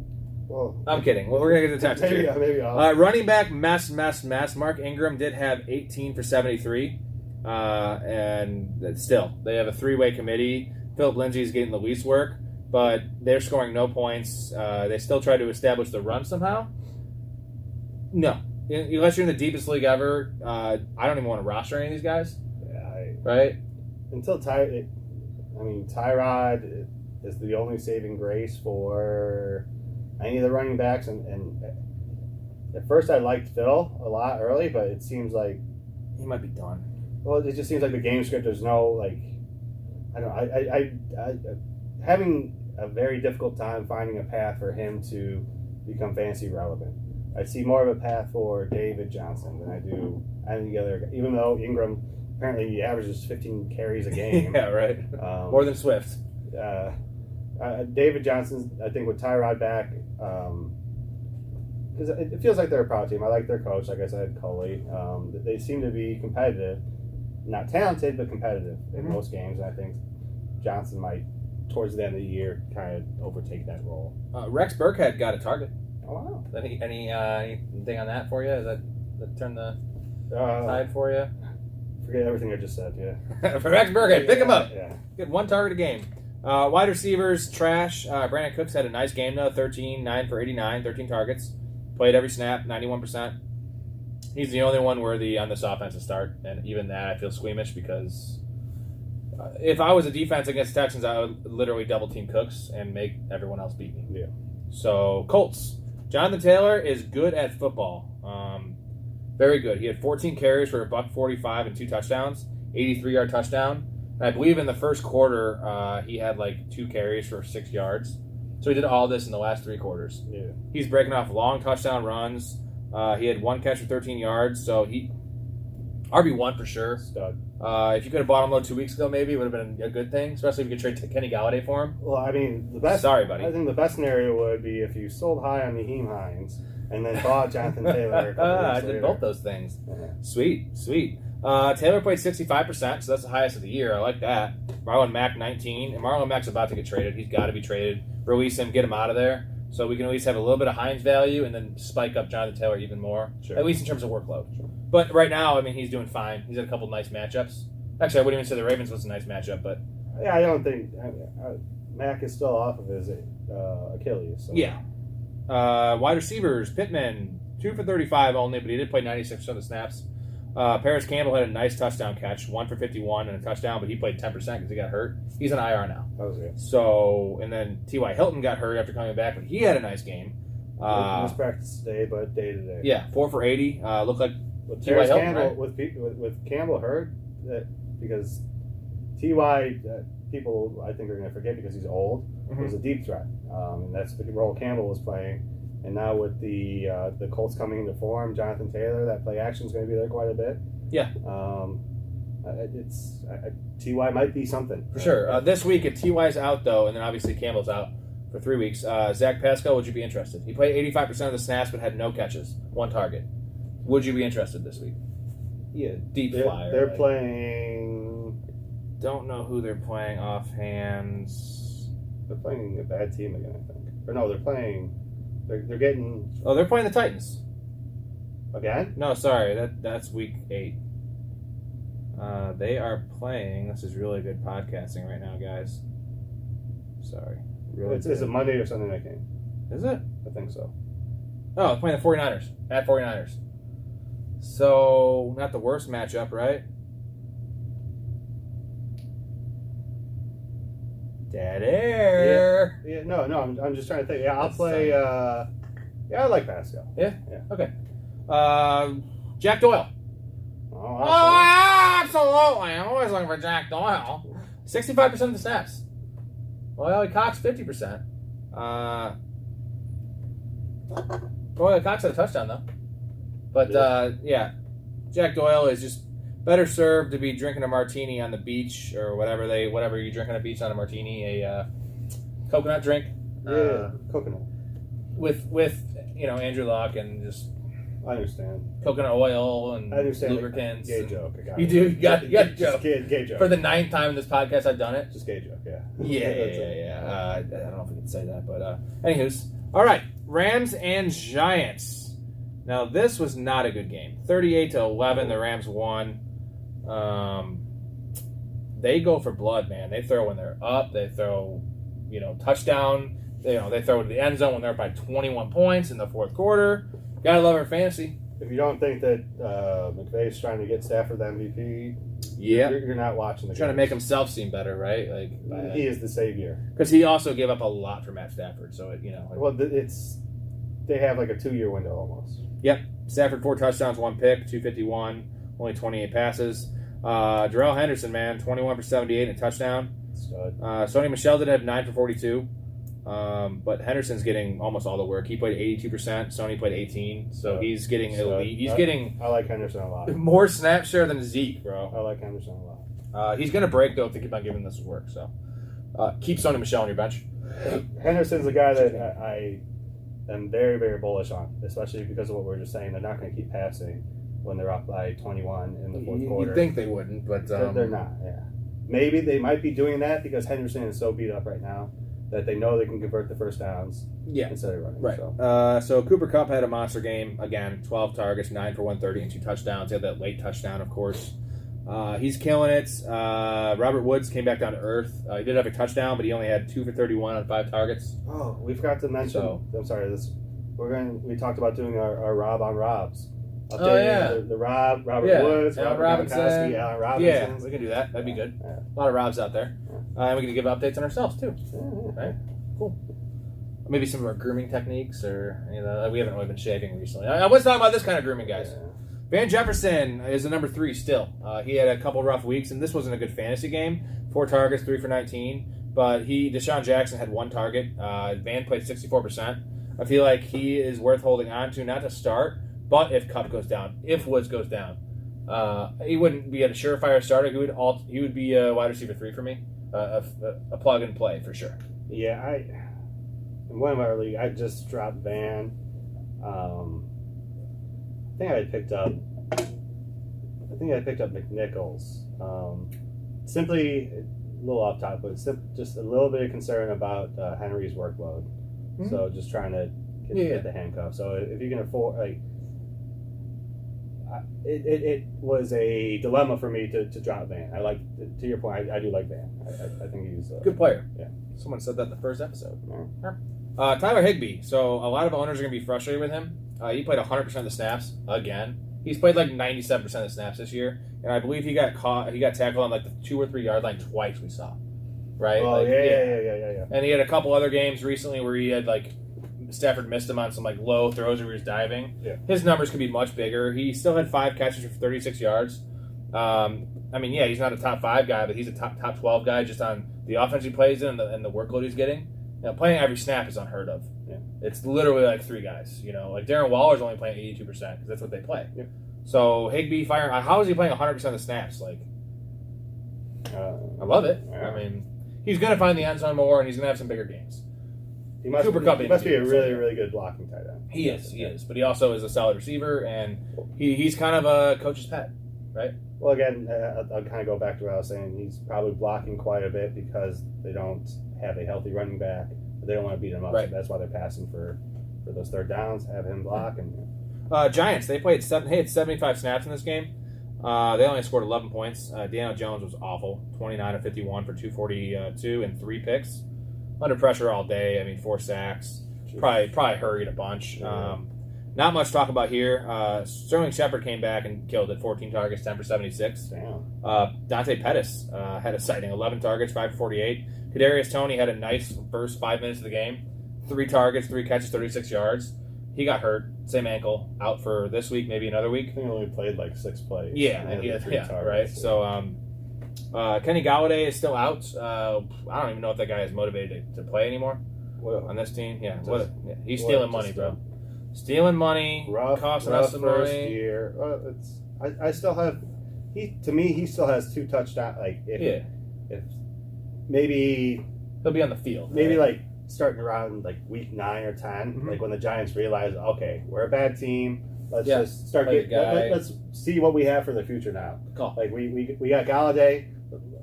Well, I'm kidding. Well, we're going to get to the Texans here. Maybe I'll... running back, mess. Mark Ingram did have 18 for 73. And still, they have a 3-way committee. Philip Lindsay's getting the least work, but they're scoring no points. They still try to establish the run somehow. No. Unless you're in the deepest league ever, I don't even want to roster any of these guys. Yeah, right? Until Tyrod is the only saving grace for any of the running backs. And at first I liked Phil a lot early, but it seems like he might be done. Well, it just seems like the game script, there's no, I don't know, I having a very difficult time finding a path for him to become fantasy relevant. I see more of a path for David Johnson than I do any of the other, even though Ingram apparently he averages 15 carries a game. Yeah, right. More than Swift. David Johnson, I think with Tyrod back, because it feels like they're a proud team. I like their coach, like I said, Coley. They seem to be competitive. Not talented, but competitive in most games. And I think Johnson might, towards the end of the year, kind of overtake that role. Rex Burkhead got a target. Oh, wow. Anything on that for you? Does that turn the tide for you? Forget everything I just said, yeah. For Rex Burkhead, pick him up. Yeah. Get 1 target a game. Wide receivers, trash. Brandon Cooks had a nice game, though. 9 for 89, 13 targets. Played every snap, 91%. He's the only one worthy on this offense to start, and even that I feel squeamish because if I was a defense against Texans, I would literally double team Cooks and make everyone else beat me. Yeah. So Colts, Jonathan Taylor is good at football, very good. He had 14 carries for $145 and 2 touchdowns, 83-yard touchdown. And I believe in the first quarter he had 2 carries for 6 yards. So he did all this in the last 3 quarters. Yeah. He's breaking off long touchdown runs. He had 1 catch for 13 yards, so he RB1 for sure. Stud. If you could have bought him low 2 weeks ago, maybe it would have been a good thing, especially if you could trade Kenny Galladay for him. Well, I mean, the best. Sorry, buddy. I think the best scenario would be if you sold high on Naheem Hines and then bought Jonathan Taylor. A couple I weeks did later. both those things. Yeah. Sweet. Taylor played 65%, so that's the highest of the year. I like that. Marlon Mack 19, and Marlon Mack's about to get traded. He's got to be traded. Release him, get him out of there, so we can at least have a little bit of Hines value and then spike up Jonathan Taylor even more, Sure. at least in terms of workload. Sure. But right now, I mean, he's doing fine. He's had a couple nice matchups. Actually, I wouldn't even say the Ravens was a nice matchup, but Yeah, I don't think Mac is still off of his Achilles. So. yeah. Wide receivers, Pittman, 2 for 35 only, but he did play 96% of the snaps. Paris Campbell had a nice touchdown catch, 1 for 51 and a touchdown, but he played 10% because he got hurt. He's on IR now. That was good. So, and then T.Y. Hilton got hurt after coming back, but he had a nice game. Missed practice today, but day to day. Yeah, 4 for 80. Looked like With T.Y. Hilton, Campbell, right? with Campbell hurt, because T.Y. People I think are going to forget because he's old. Mhm. Was a deep threat, and that's the role Campbell was playing. And now with the Colts coming into form, Jonathan Taylor, that play action is going to be there quite a bit. Yeah. Ty might be something for sure. This week, if T.Y.'s out, though, and then obviously Campbell's out for 3 weeks, Zach Pascal, would you be interested? He played 85% of the snaps but had no catches, 1 target. Would you be interested this week? Yeah, Deep flyer. They're right? playing. Don't know who they're playing offhand. They're playing a bad team again, I think. Or no, they're playing. They're getting Oh, they're playing the Titans. again. No, sorry, that's week 8. They are playing. This is really good podcasting right now, guys. Sorry. Really Is it Monday or Sunday night game? Is it? I think so. Oh, they're playing the 49ers. At 49ers. So, not the worst matchup, right? Dead air. Yeah, no, I'm just trying to think. Yeah, I'll That's play. Yeah, I like Pascal. Yeah? Yeah. Okay. Jack Doyle. Oh, Absolutely. I'm always looking for Jack Doyle. 65% of the snaps. Well, Cox, 50%. Well, Cox had a touchdown, though. But, yeah, Jack Doyle is just better served to be drinking a martini on the beach or whatever you drink on a beach on a martini, a coconut drink. yeah, coconut. With Andrew Luck and just I understand. coconut oil and I understand. lubricants. Gay and- joke. I got You it. do? You got a Just joke. Gay joke. For the 9th time in this podcast I've done it. Just gay joke. Yeah. Yeah. I don't know if we can say that, but anywho's. All right, Rams and Giants. Now this was not a good game. 38-11, the Rams won. They go for blood, man. They throw when they're up. They throw, touchdown. They throw to the end zone when they're up by 21 points in the fourth quarter. Gotta love our fantasy. If you don't think that McVay's trying to get Stafford the MVP, Yeah. you're not watching the Trying to games. make himself seem better, right? He is the savior. Because he also gave up a lot for Matt Stafford. So, Well, they have like a 2-year window almost. Yep. Stafford 4 touchdowns, 1 pick, 251, only 28 passes. Darrell Henderson, man, 21 for 78 and a touchdown. Stud. Sony Michel did have 9 for 42. But Henderson's getting almost all the work. He played 82%. Sony played 18. So he's getting elite. He's getting I like Henderson a lot. more snap share than Zeke, bro. I like Henderson a lot. He's going to break, though, if they keep on giving this work. So keep Sony Michel on your bench. Henderson's a guy that I am very, very bullish on, especially because of what we were just saying. They're not going to keep passing when they're up by 21 in the fourth quarter. You'd think they wouldn't, but They're not, yeah. Maybe they might be doing that because Henderson is so beat up right now that they know they can convert the first downs instead of running. Right. So. So Cooper Kupp had a monster game. Again, 12 targets, 9 for 130 and 2 touchdowns. He had that late touchdown, of course. He's killing it. Robert Woods came back down to earth. He did have a touchdown, but he only had 2 for 31 on 5 targets. Oh, we forgot to mention. I'm sorry. We talked about doing our Rob on Robs. The Robert Woods, Allen Robert Robinson. Gronkowski, Allen Robinson. Yeah, we can do that. That'd be good. Yeah. A lot of Robs out there. And we can give updates on ourselves, too. Right? Cool. Maybe some of our grooming techniques, or we haven't really been shaving recently. I was talking about this kind of grooming, guys. Yeah. Van Jefferson is the number 3 still. He had a couple rough weeks, and this wasn't a good fantasy game. 4 targets, 3 for 19. But Deshaun Jackson had 1 target. Van played 64%. I feel like he is worth holding on to, not to start, But if Kupp goes down, if Woods goes down, he wouldn't be a surefire starter. He would be a wide receiver 3 for me, a plug and play for sure. Yeah, in one of our league, I just dropped Van. I think I picked up McNichols. Simply a little off topic, but just a little bit of concern about Henry's workload. Mm-hmm. So just trying to get the handcuff. So if you can afford, like, it was a dilemma for me to drop Van. I like, to your point, I do like Van. I think he's good player. Yeah, someone said that in the first episode. Yeah. Tyler Higbee. So a lot of owners are going to be frustrated with him. He played 100% of the snaps again. He's played like 97% of the snaps this year, and I believe he got tackled on like the 2 or 3 yard line twice. We saw, right? Oh, like, yeah. And he had a couple other games recently where he had like Stafford missed him on some like low throws where he was diving. Yeah. His numbers could be much bigger. He still had 5 catches for 36 yards. I mean, yeah, he's not a top 5 guy, but he's a top 12 guy just on the offense he plays in and the workload he's getting. You know, playing every snap is unheard of. Yeah. It's literally like 3 guys. You know, like Darren Waller's only playing 82% because that's what they play. Yeah. So Higbee how is he playing 100% of the snaps? Like, I love it. Yeah. I mean, he's going to find the end zone more, and he's going to have some bigger games. He must be a really good blocking tight end. He is. But he also is a solid receiver, and he's kind of a coach's pet, right? Well, again, I'll kind of go back to what I was saying. He's probably blocking quite a bit because they don't have a healthy running back. But they don't want to beat him up. Right. So that's why they're passing for those third downs, have him block. Giants, they had 75 snaps in this game. They only scored 11 points. Daniel Jones was awful, 29 of 51 for 242 and 3 picks. Under pressure all day. I mean, 4 sacks. Probably hurried a bunch. Yeah. Not much to talk about here. Sterling Shepard came back and killed at 14 targets, 10 for 76. Damn. Dante Pettis had a sighting, 11 targets, 5 for 48. Kadarius Toney had a nice first 5 minutes of the game. 3 targets, 3 catches, 36 yards. He got hurt, same ankle, out for this week, maybe another week. I think he only played like 6 plays. Yeah, and he had 3 targets. Right. So Kenny Galladay is still out. I don't even know if that guy is motivated to play anymore on this team. Yeah, he's stealing money, bro. Stealing money, costing us some first money. Year. I still have. He still has 2 touchdowns. Like if maybe he'll be on the field. Maybe right? like starting around like week 9 or 10, like when the Giants realize, okay, we're a bad team. Let's just start let's see what we have for the future now. Cool. Like we got Galladay.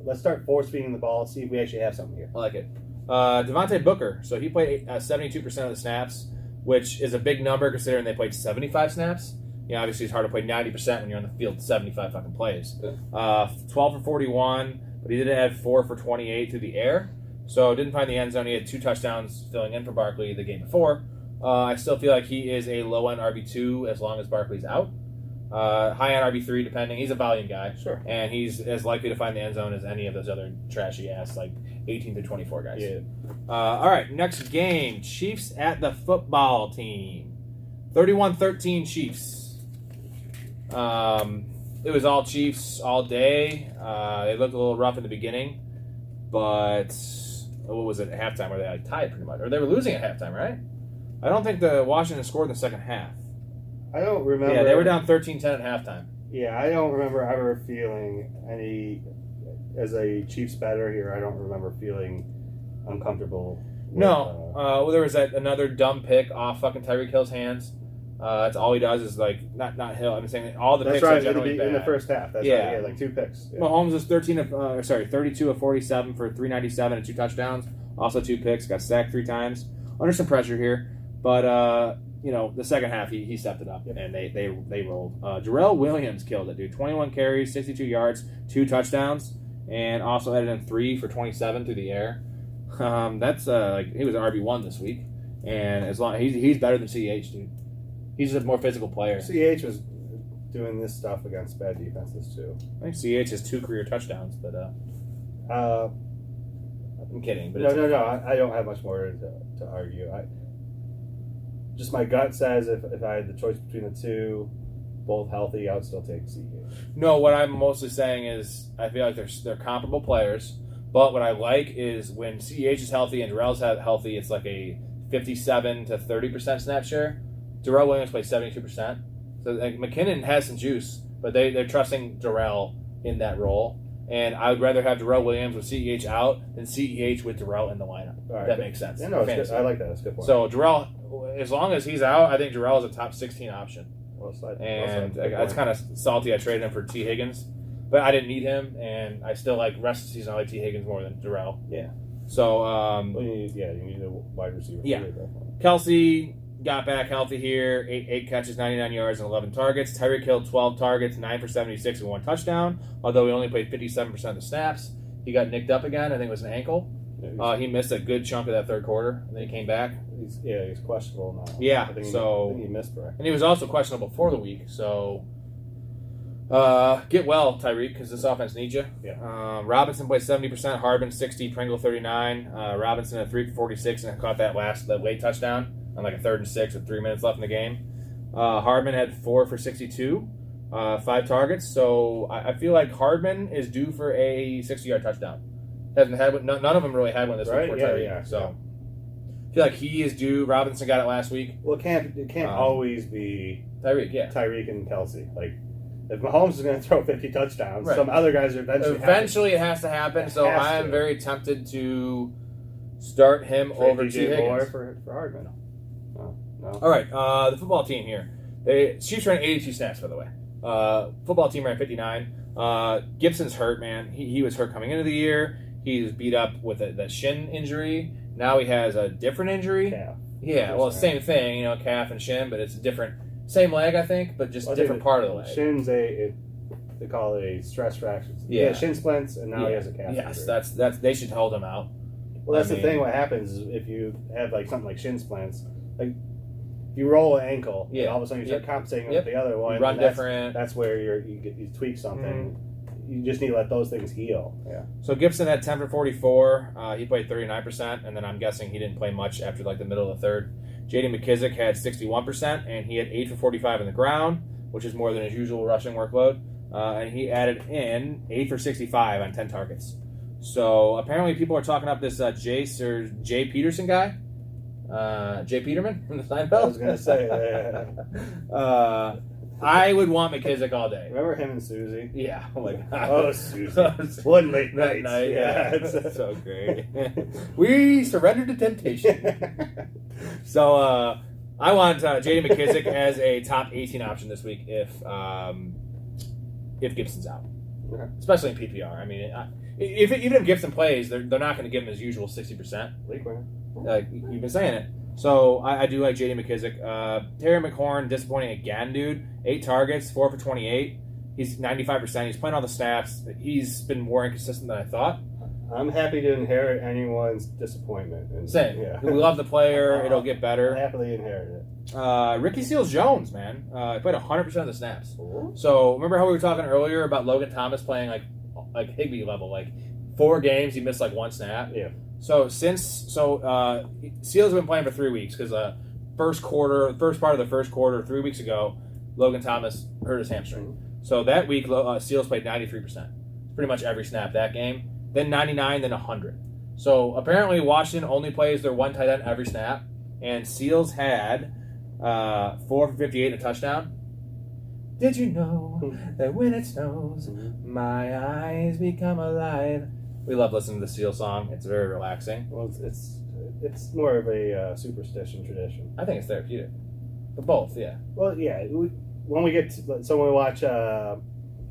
Let's start force feeding the ball. See if we actually have something here. I like it. Davonte Booker. So he played 72% of the snaps, which is a big number considering they played 75 snaps. You know, obviously it's hard to play 90% when you're on the field 75 fucking plays. 12 for 41, but he did have 4 for 28 through the air. So didn't find the end zone. He had 2 touchdowns filling in for Barkley the game before. I still feel like he is a low-end RB2 as long as Barkley's out. High-end RB3 depending. He's a volume guy. Sure. And he's as likely to find the end zone as any of those other trashy-ass, like, 18 to 24 guys. Yeah. All right, next game. Chiefs at the football team. 31-13 Chiefs. It was all Chiefs all day. They looked a little rough in the beginning. But what was it at halftime? Where they like tied pretty much, or they were losing at halftime, right? I don't think the Washington scored in the second half. I don't remember. Yeah, they were down 13-10 at halftime. Yeah, I don't remember ever feeling any as a Chiefs bettor here. I don't remember feeling uncomfortable. No, there was another dumb pick off fucking Tyreek Hill's hands. That's all he does is like not Hill. I'm saying all the picks are generally bad. In the first half. That's right. Yeah, like 2 picks. Yeah. Mahomes was 32 of 47 for 397 and 2 touchdowns. Also 2 picks. Got sacked 3 times. Under some pressure here, but the second half he stepped it up and they rolled. Jamal Williams killed it, dude. 21 carries, 62 yards, 2 touchdowns, and also added in 3 for 27 through the air. That's he was an RB1 this week, and as long he's better than CH, dude. He's a more physical player. CH was doing this stuff against bad defenses too. I think CH has 2 career touchdowns, but I'm kidding. But no. I don't have much more to argue. Just my gut says if I had the choice between the 2, both healthy, I would still take CH. No, what I'm mostly saying is I feel like they're comparable players, but what I like is when CH is healthy and Darrell's healthy, it's like a 57 to 30% snap share. Darrell Williams plays 72%. So like, McKinnon has some juice, but they're trusting Darrell in that role. And I would rather have Darrell Williams with CEH out than CEH with Darrell in the lineup. If that makes sense. Yeah, no, it's good. I like that. That's a good point. So Darrell, as long as he's out, I think Darrell is a top 16 option. It's kind of salty. I traded him for T. Higgins, but I didn't need him, and I still like rest of the season. I like T. Higgins more than Darrell. Yeah. So you need a wide receiver. Yeah. Kelsey got back healthy here. 8 catches, 99 yards, and 11 targets. Tyreek Hill, 12 targets, 9 for 76, and 1 touchdown. Although he only played 57% of the snaps, he got nicked up again. I think it was an ankle. Yeah, he missed a good chunk of that third quarter, and then he came back. He's questionable now. Yeah, I think he missed Breck. And he was also questionable for the week. So get well, Tyreek, because this offense needs you. Yeah. Robinson played 70%, Hardman 60, Pringle 39. Robinson at 3 for 46, and caught that late touchdown on like a 3rd and 6 with 3 minutes left in the game. Hardman had 4 for 62, 5 targets. So I feel like Hardman is due for a 60-yard touchdown. Hasn't had one, none of them really had one this week for Tyreek. Yeah. So I feel like he is due. Robinson got it last week. Well, it can't always be Tyreek. Yeah, Tyreek and Kelsey. Like if Mahomes is going to throw 50 touchdowns, some other guys are eventually it has to happen. So I am very tempted to start him over T. Higgins for Hardman. No. All right, the football team here. Chiefs ran 82 snaps, by the way. Football team ran 59. Gibson's hurt, man. He was hurt coming into the year. He was beat up with the shin injury. Now he has a different injury. Calf. Yeah, well, same thing, calf and shin, but it's a different, same leg, I think, but just different part of the leg. Shin's they call it a stress fracture. Yeah, shin splints, and now he has a calf injury. Yes, that's they should hold him out. Well, that's the thing. What happens is if you have like something like shin splints, like if you roll an ankle, and all of a sudden you start compensating with the other one. You run different. That's where you tweak something. You just need to let those things heal. Yeah. So Gibson had 10 for 44. He played 39%, and then I'm guessing he didn't play much after like the middle of the third. J.D. McKissick had 61%, and he had 8 for 45 on the ground, which is more than his usual rushing workload. And he added in 8 for 65 on 10 targets. So apparently people are talking up this Jay Peterson guy. Jay Peterman from the Seinfeld? I was going to say. I would want McKissick all day. Remember him and Susie? Yeah. Oh, my God. Oh, Susie. One late night. Yeah. It's so great. We surrendered to temptation. So I want J.D. McKissick as a top 18 option this week if Gibson's out. Okay. Especially in PPR. I mean, even if Gibson plays, they're not going to give him his usual 60%. You've been saying it. So I do like J.D. McKissick. Terry McLaurin, disappointing again, dude. 8 targets, 4 for 28. He's 95%. He's playing all the snaps. He's been more inconsistent than I thought. I'm happy to inherit anyone's disappointment. Same. Yeah. We love the player. It'll get better. I'll happily inherit it. Ricky Seals-Jones, man. He played 100% of the snaps. Ooh. So remember how we were talking earlier about Logan Thomas playing like Higbee level? Like 4 games, he missed like 1 snap. Yeah. So Seals have been playing for 3 weeks because first part of the first quarter 3 weeks ago, Logan Thomas hurt his hamstring. Mm-hmm. So that week, Seals played 93%. Pretty much every snap that game. Then 99, then 100. So apparently Washington only plays their one tight end every snap, and Seals had 4 for 58 and a touchdown. Did you know that when it snows, my eyes become alive? We love listening to the Seal song. It's very relaxing. Well, it's more of a superstition tradition. I think it's therapeutic. But both, yeah. Well, yeah. When we watch, we're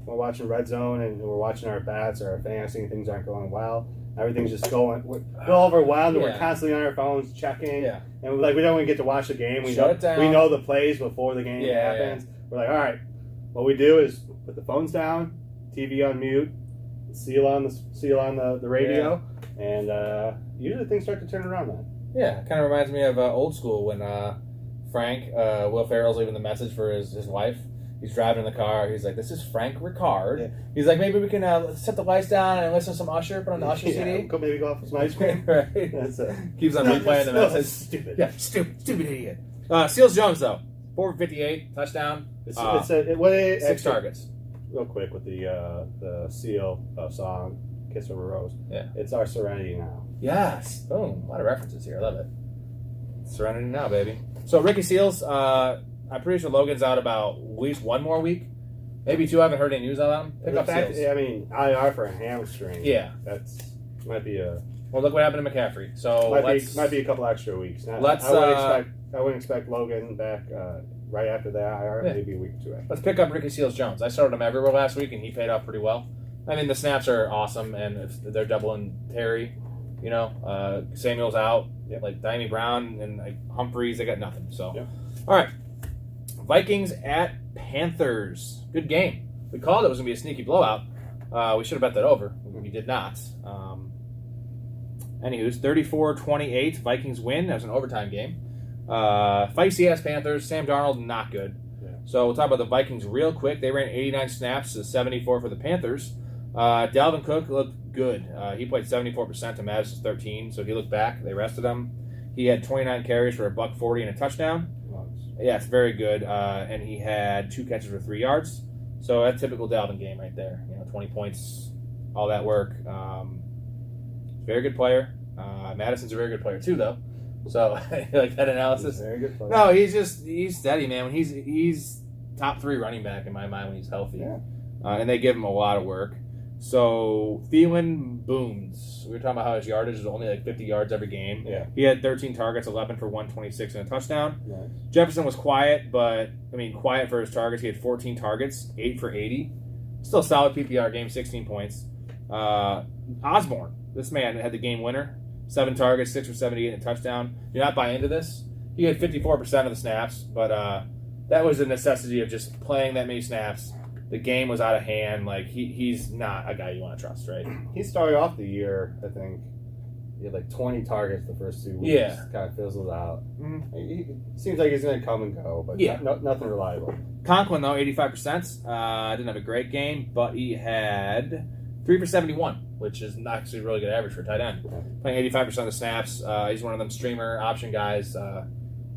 watching Red Zone and we're watching our bats or our fantasy and things aren't going well. Everything's just going. We're overwhelmed and we're constantly on our phones checking. Yeah. And we don't even get to watch the game. We know the plays before the game happens. Yeah. We're like, all right. What we do is put the phones down, TV on mute, seal on the radio, and usually things start to turn around then. Yeah, it kind of reminds me of old school when Frank, Will Ferrell's leaving the message for his wife. He's driving in the car. He's like, "This is Frank Ricard." Yeah. He's like, "Maybe we can set the lights down and listen to some Usher. Put on the Usher CD. Maybe go off some ice cream." Right. Keeps on replaying the message. Stupid. Yeah, stupid idiot. Seals-Jones though, 4 for 58, touchdown. 6 targets. Real quick with the Seal song, "Kiss from a Rose." Yeah, it's our Serenity Now. Yes, boom. A lot of references here. I love it. Serenity Now, baby. So Ricky Seals, I'm pretty sure Logan's out about at least one more week. Maybe 2. I haven't heard any news on him. Pick up Seals. I mean, IR for a hamstring. Yeah. Might be a... Well, look what happened to McCaffrey. So might be a couple extra weeks. I wouldn't expect Logan back right after the IR. Yeah. Maybe a week or 2 after. Let's pick up Ricky Seals-Jones. I started him everywhere last week, and he paid off pretty well. I mean, the snaps are awesome, and if they're doubling Terry, Samuel's out, like Diami Brown and like Humphreys, they got nothing. So, All right, Vikings at Panthers. Good game. We called it was going to be a sneaky blowout. We should have bet that over. We did not. Anywho's 34-28. Vikings win. That was an overtime game. Feisty-ass Panthers. Sam Darnold, not good. Yeah. So we'll talk about the Vikings real quick. They ran 89 snaps to 74 for the Panthers. Dalvin Cook looked good. He played 74% to Madison's 13, so he looked back. They rested him. He had 29 carries for $140 and a touchdown. Nice. Yeah, it's very good. And he had 2 catches for 3 yards. So that's typical Dalvin game right there. 20 points, all that work. Very good player. Madison's a very good player too, though. So like that analysis. He's a very good player. No, he's steady, man. When he's top 3 running back in my mind when he's healthy. Yeah. And they give him a lot of work. So Thielen booms. We were talking about how his yardage is only like 50 yards every game. Yeah. He had 13 targets, 11 for 126 and a touchdown. Nice. Jefferson was quiet, but quiet for his targets. He had 14 targets, 8 for 80. Still solid PPR game, 16 points. Osborne, this man had the game winner. 7 targets, 6 for 78 and a touchdown. Do not buy into this. He had 54% of the snaps, but that was a necessity of just playing that many snaps. The game was out of hand. Like he's not a guy you want to trust, right? He started off the year, I think. He had like 20 targets the first 2 weeks. Yeah. Kind of fizzled out. Mm-hmm. He seems like he's going to come and go, but nothing reliable. Conklin, though, 85%. Didn't have a great game, but he had 3 for 71, which is actually a really good average for a tight end. Playing 85% of the snaps. He's one of them streamer option guys.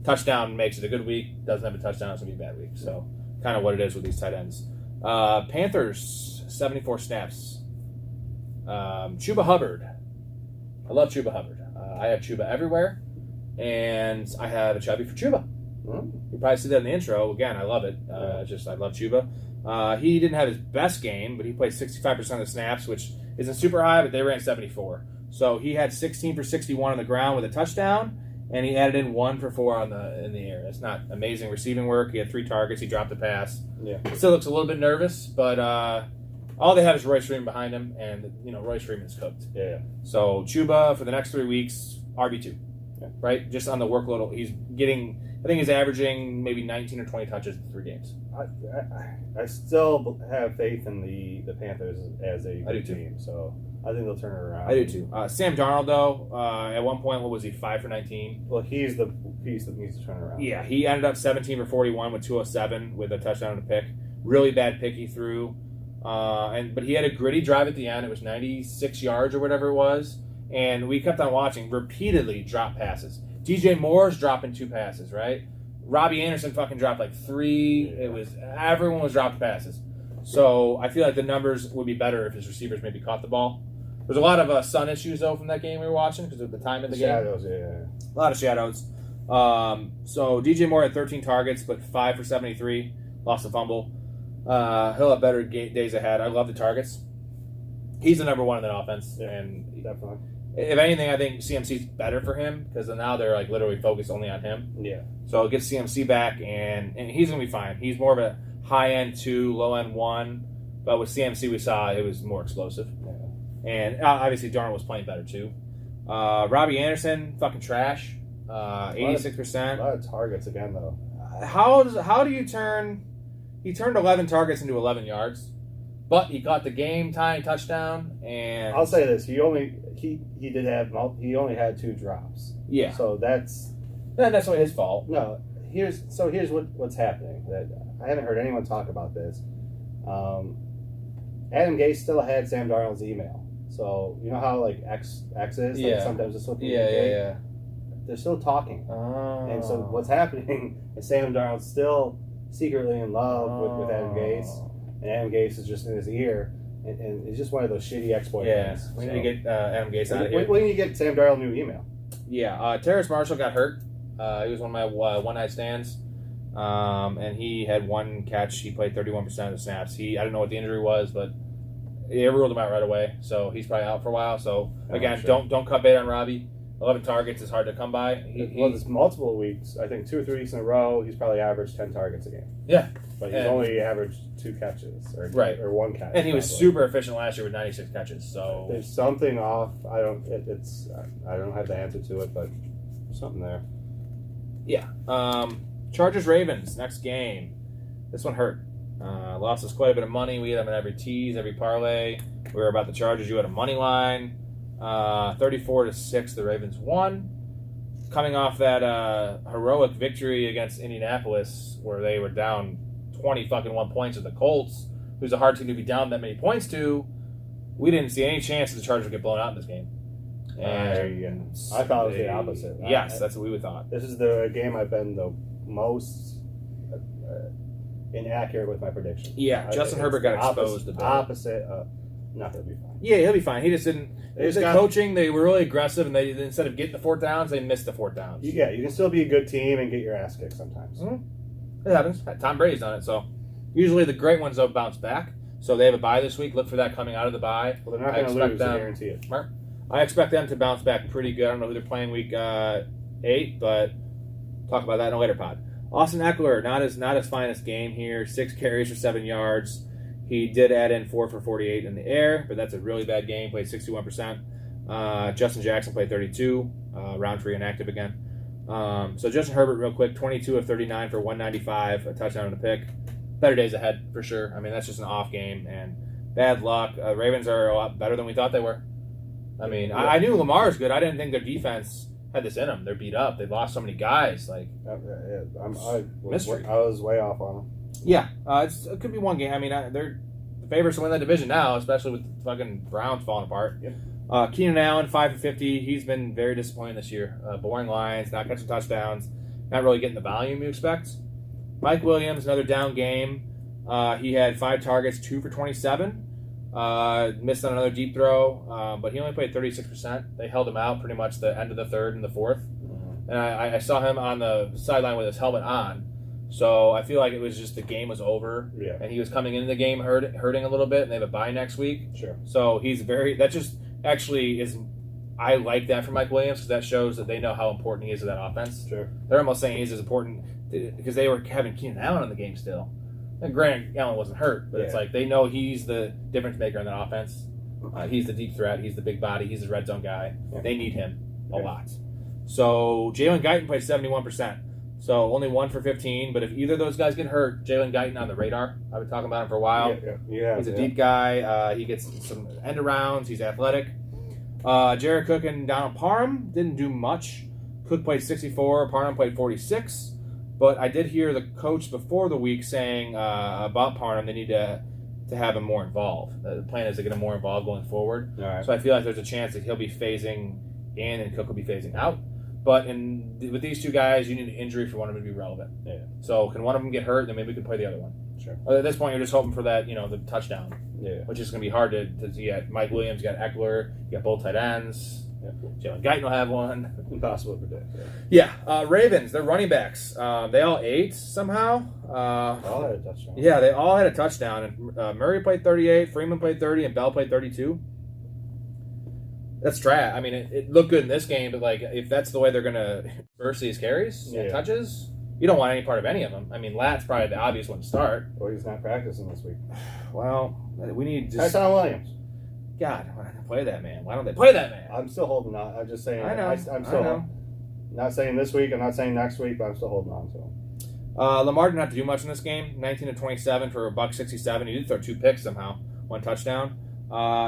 Touchdown makes it a good week. Doesn't have a touchdown, it's going to be a bad week. So kind of what it is with these tight ends. Panthers, 74 snaps. Chuba Hubbard. I love Chuba Hubbard. I have Chuba everywhere, and I have a chubby for Chuba. You probably see that in the intro. Again, I love it. I love Chuba. He didn't have his best game, but he played 65% of the snaps, which isn't super high, but they ran 74. So he had 16 for 61 on the ground with a touchdown, and he added in 1 for 4 in the air. That's not amazing receiving work. He had 3 targets. He dropped a pass. Yeah. Still looks a little bit nervous, but all they have is Royce Freeman behind him, and Royce Freeman's cooked. Yeah. So Chuba for the next 3 weeks, RB2. Yeah. Right? Just on the workload. He's getting, I think he's averaging maybe 19 or 20 touches in 3 games. I still have faith in the Panthers as a good team, so I think they'll turn it around. I do too. Sam Darnold, though, at one point, what was he, 5 for 19? Well, he's the piece that needs to turn around. Yeah, he ended up 17 for 41 with 207 with a touchdown and a pick. Really bad pick he threw. But he had a gritty drive at the end. It was 96 yards or whatever it was. And we kept on watching, repeatedly drop passes. DJ Moore's dropping 2 passes, right? Robbie Anderson fucking dropped like 3. Everyone was dropping passes. So I feel like the numbers would be better if his receivers maybe caught the ball. There's a lot of sun issues, though, from that game we were watching because of the time of the game. Shadows, yeah. A lot of shadows. So DJ Moore had 13 targets, but 5 for 73. Lost a fumble. He'll have better days ahead. I love the targets. He's the number 1 in that offense. Yeah, and definitely. If anything, I think CMC's better for him because now they're like literally focused only on him. Yeah. So get CMC back, and he's going to be fine. He's more of a high-end 2, low-end 1. But with CMC, we saw it was more explosive. Yeah. And obviously, Darnold was playing better, too. Robbie Anderson, fucking trash. 86%. A lot of targets again, though. How do you turn... He turned 11 targets into 11 yards. But he caught the game-tying touchdown, and... I'll say this. He only had 2 drops. Yeah. So that's not his fault. No. Here's what's happening. That I haven't heard anyone talk about this. Adam Gase still had Sam Darnold's email. So you know how like X is? Like sometimes it's something. Yeah. They're still talking. Oh. And so what's happening is Sam Darnold's still secretly in love with Adam Gase, and Adam Gase is just in his ear. And it's just one of those shitty ex-boyfriends. Yeah, we need to get Adam Gase out of here. When do you get Sam Darnold a new email? Yeah, Terrace Marshall got hurt. He was one of my one-night stands. And he had one catch. He played 31% of the snaps. I don't know what the injury was, but they ruled him out right away. So he's probably out for a while. So again, don't cut bait on Robbie. 11 targets is hard to come by. There's multiple weeks. I think 2 or 3 weeks in a row, he's probably averaged 10 targets a game. Yeah. But he's only averaged 2 catches. Or 1 catch. And he was super efficient last year with 96 catches. So there's something off. I don't have the answer to it, but something there. Yeah. Chargers Ravens next game. This one hurt. Lost us quite a bit of money. We had them in every tease, every parlay. We were about the Chargers. You had a money line. 34-6, the Ravens won. Coming off that heroic victory against Indianapolis, where they were down 21 points to the Colts, who's a hard team to be down that many points to. We didn't see any chance that the Chargers would get blown out in this game. And I thought it was the opposite. Yes, that's what we would thought. This is the game I've been the most inaccurate with my prediction. Yeah, Justin Herbert got exposed. Opposite. Not going to be fine. Yeah, he'll be fine. He just didn't. Coaching, they were really aggressive, and they instead of getting the 4th downs, they missed the 4th downs. Yeah, you can still be a good team and get your ass kicked sometimes. Mm-hmm. It happens. Tom Brady's done it. So usually the great ones don't bounce back. So they have a bye this week. Look for that coming out of the bye. Well, they're not going to lose. I guarantee it. I expect them to bounce back pretty good. I don't know who they're playing week 8, but talk about that in a later pod. Austin Eckler, not his finest game here. 6 carries for 7 yards. He did add in 4 for 48 in the air, but that's a really bad game. Played 61%. Justin Jackson played 32. Roundtree inactive again. So Justin Herbert, real quick, 22 of 39 for 195, a touchdown and a pick. Better days ahead for sure. I mean, that's just an off game and bad luck. Ravens are a lot better than we thought they were. I mean, yeah. I knew Lamar's good. I didn't think their defense had this in them. They're beat up. They've lost so many guys. Like I mystery. I was way off on them. Yeah, it could be one game. I mean, they're the favorites to win that division now, especially with the fucking Browns falling apart. Yep. Keenan Allen, 5 for 50. He's been very disappointing this year. Boring lines, not catching touchdowns, not really getting the volume you expect. Mike Williams, another down game. He had 5 targets, 2 for 27. Missed on another deep throw, but he only played 36%. They held him out pretty much the end of the 3rd and the 4th. And I saw him on the sideline with his helmet on. So I feel like it was just the game was over, and he was coming into the game hurting a little bit, and they have a bye next week. Sure. So that just actually is. I like that for Mike Williams because that shows that they know how important he is to that offense. Sure. They're almost saying he's as important because they were having Keenan Allen in the game still. And granted, Allen wasn't hurt, but it's like they know he's the difference maker in that offense. He's the deep threat. He's the big body. He's the red zone guy. Yeah. They need him a lot. So Jalen Guyton played 71%. So only 1 for 15. But if either of those guys get hurt, Jalen Guyton on the radar. I've been talking about him for a while. Yeah. He's a deep guy. He gets some end arounds. He's athletic. Jared Cook and Donald Parham didn't do much. Cook played 64. Parham played 46. But I did hear the coach before the week saying about Parham they need to have him more involved. The plan is to get him more involved going forward. All right. So I feel like there's a chance that he'll be phasing in and Cook will be phasing out. But with these 2 guys, you need an injury for one of them to be relevant. Yeah. So can one of them get hurt, then maybe we can play the other one. Sure. At this point, you're just hoping for that, the touchdown. Yeah. Which is going to be hard to get. Mike Williams, you got Eckler, you got both tight ends. Yeah. Jalen Guyton will have one. Impossible to predict. Yeah. Ravens, they're running backs. They all ate somehow. All had a touchdown. Yeah, they all had a touchdown. And Murray played 38, Freeman played 30, and Bell played 32. That's trash. I mean, it looked good in this game, but if that's the way they're going to burst these carries and touches, you don't want any part of any of them. I mean, Lat's probably the obvious one to start. Well, he's not practicing this week. Well, we need just... Tyson Williams. God, why don't they play that man? Why don't they play that man? I'm still holding on. I'm just saying. I know. I'm still not saying this week. I'm not saying next week, but I'm still holding on to him. Lamar didn't have to do much in this game. 19 of 27 for $167. He did throw 2 picks somehow. 1 touchdown.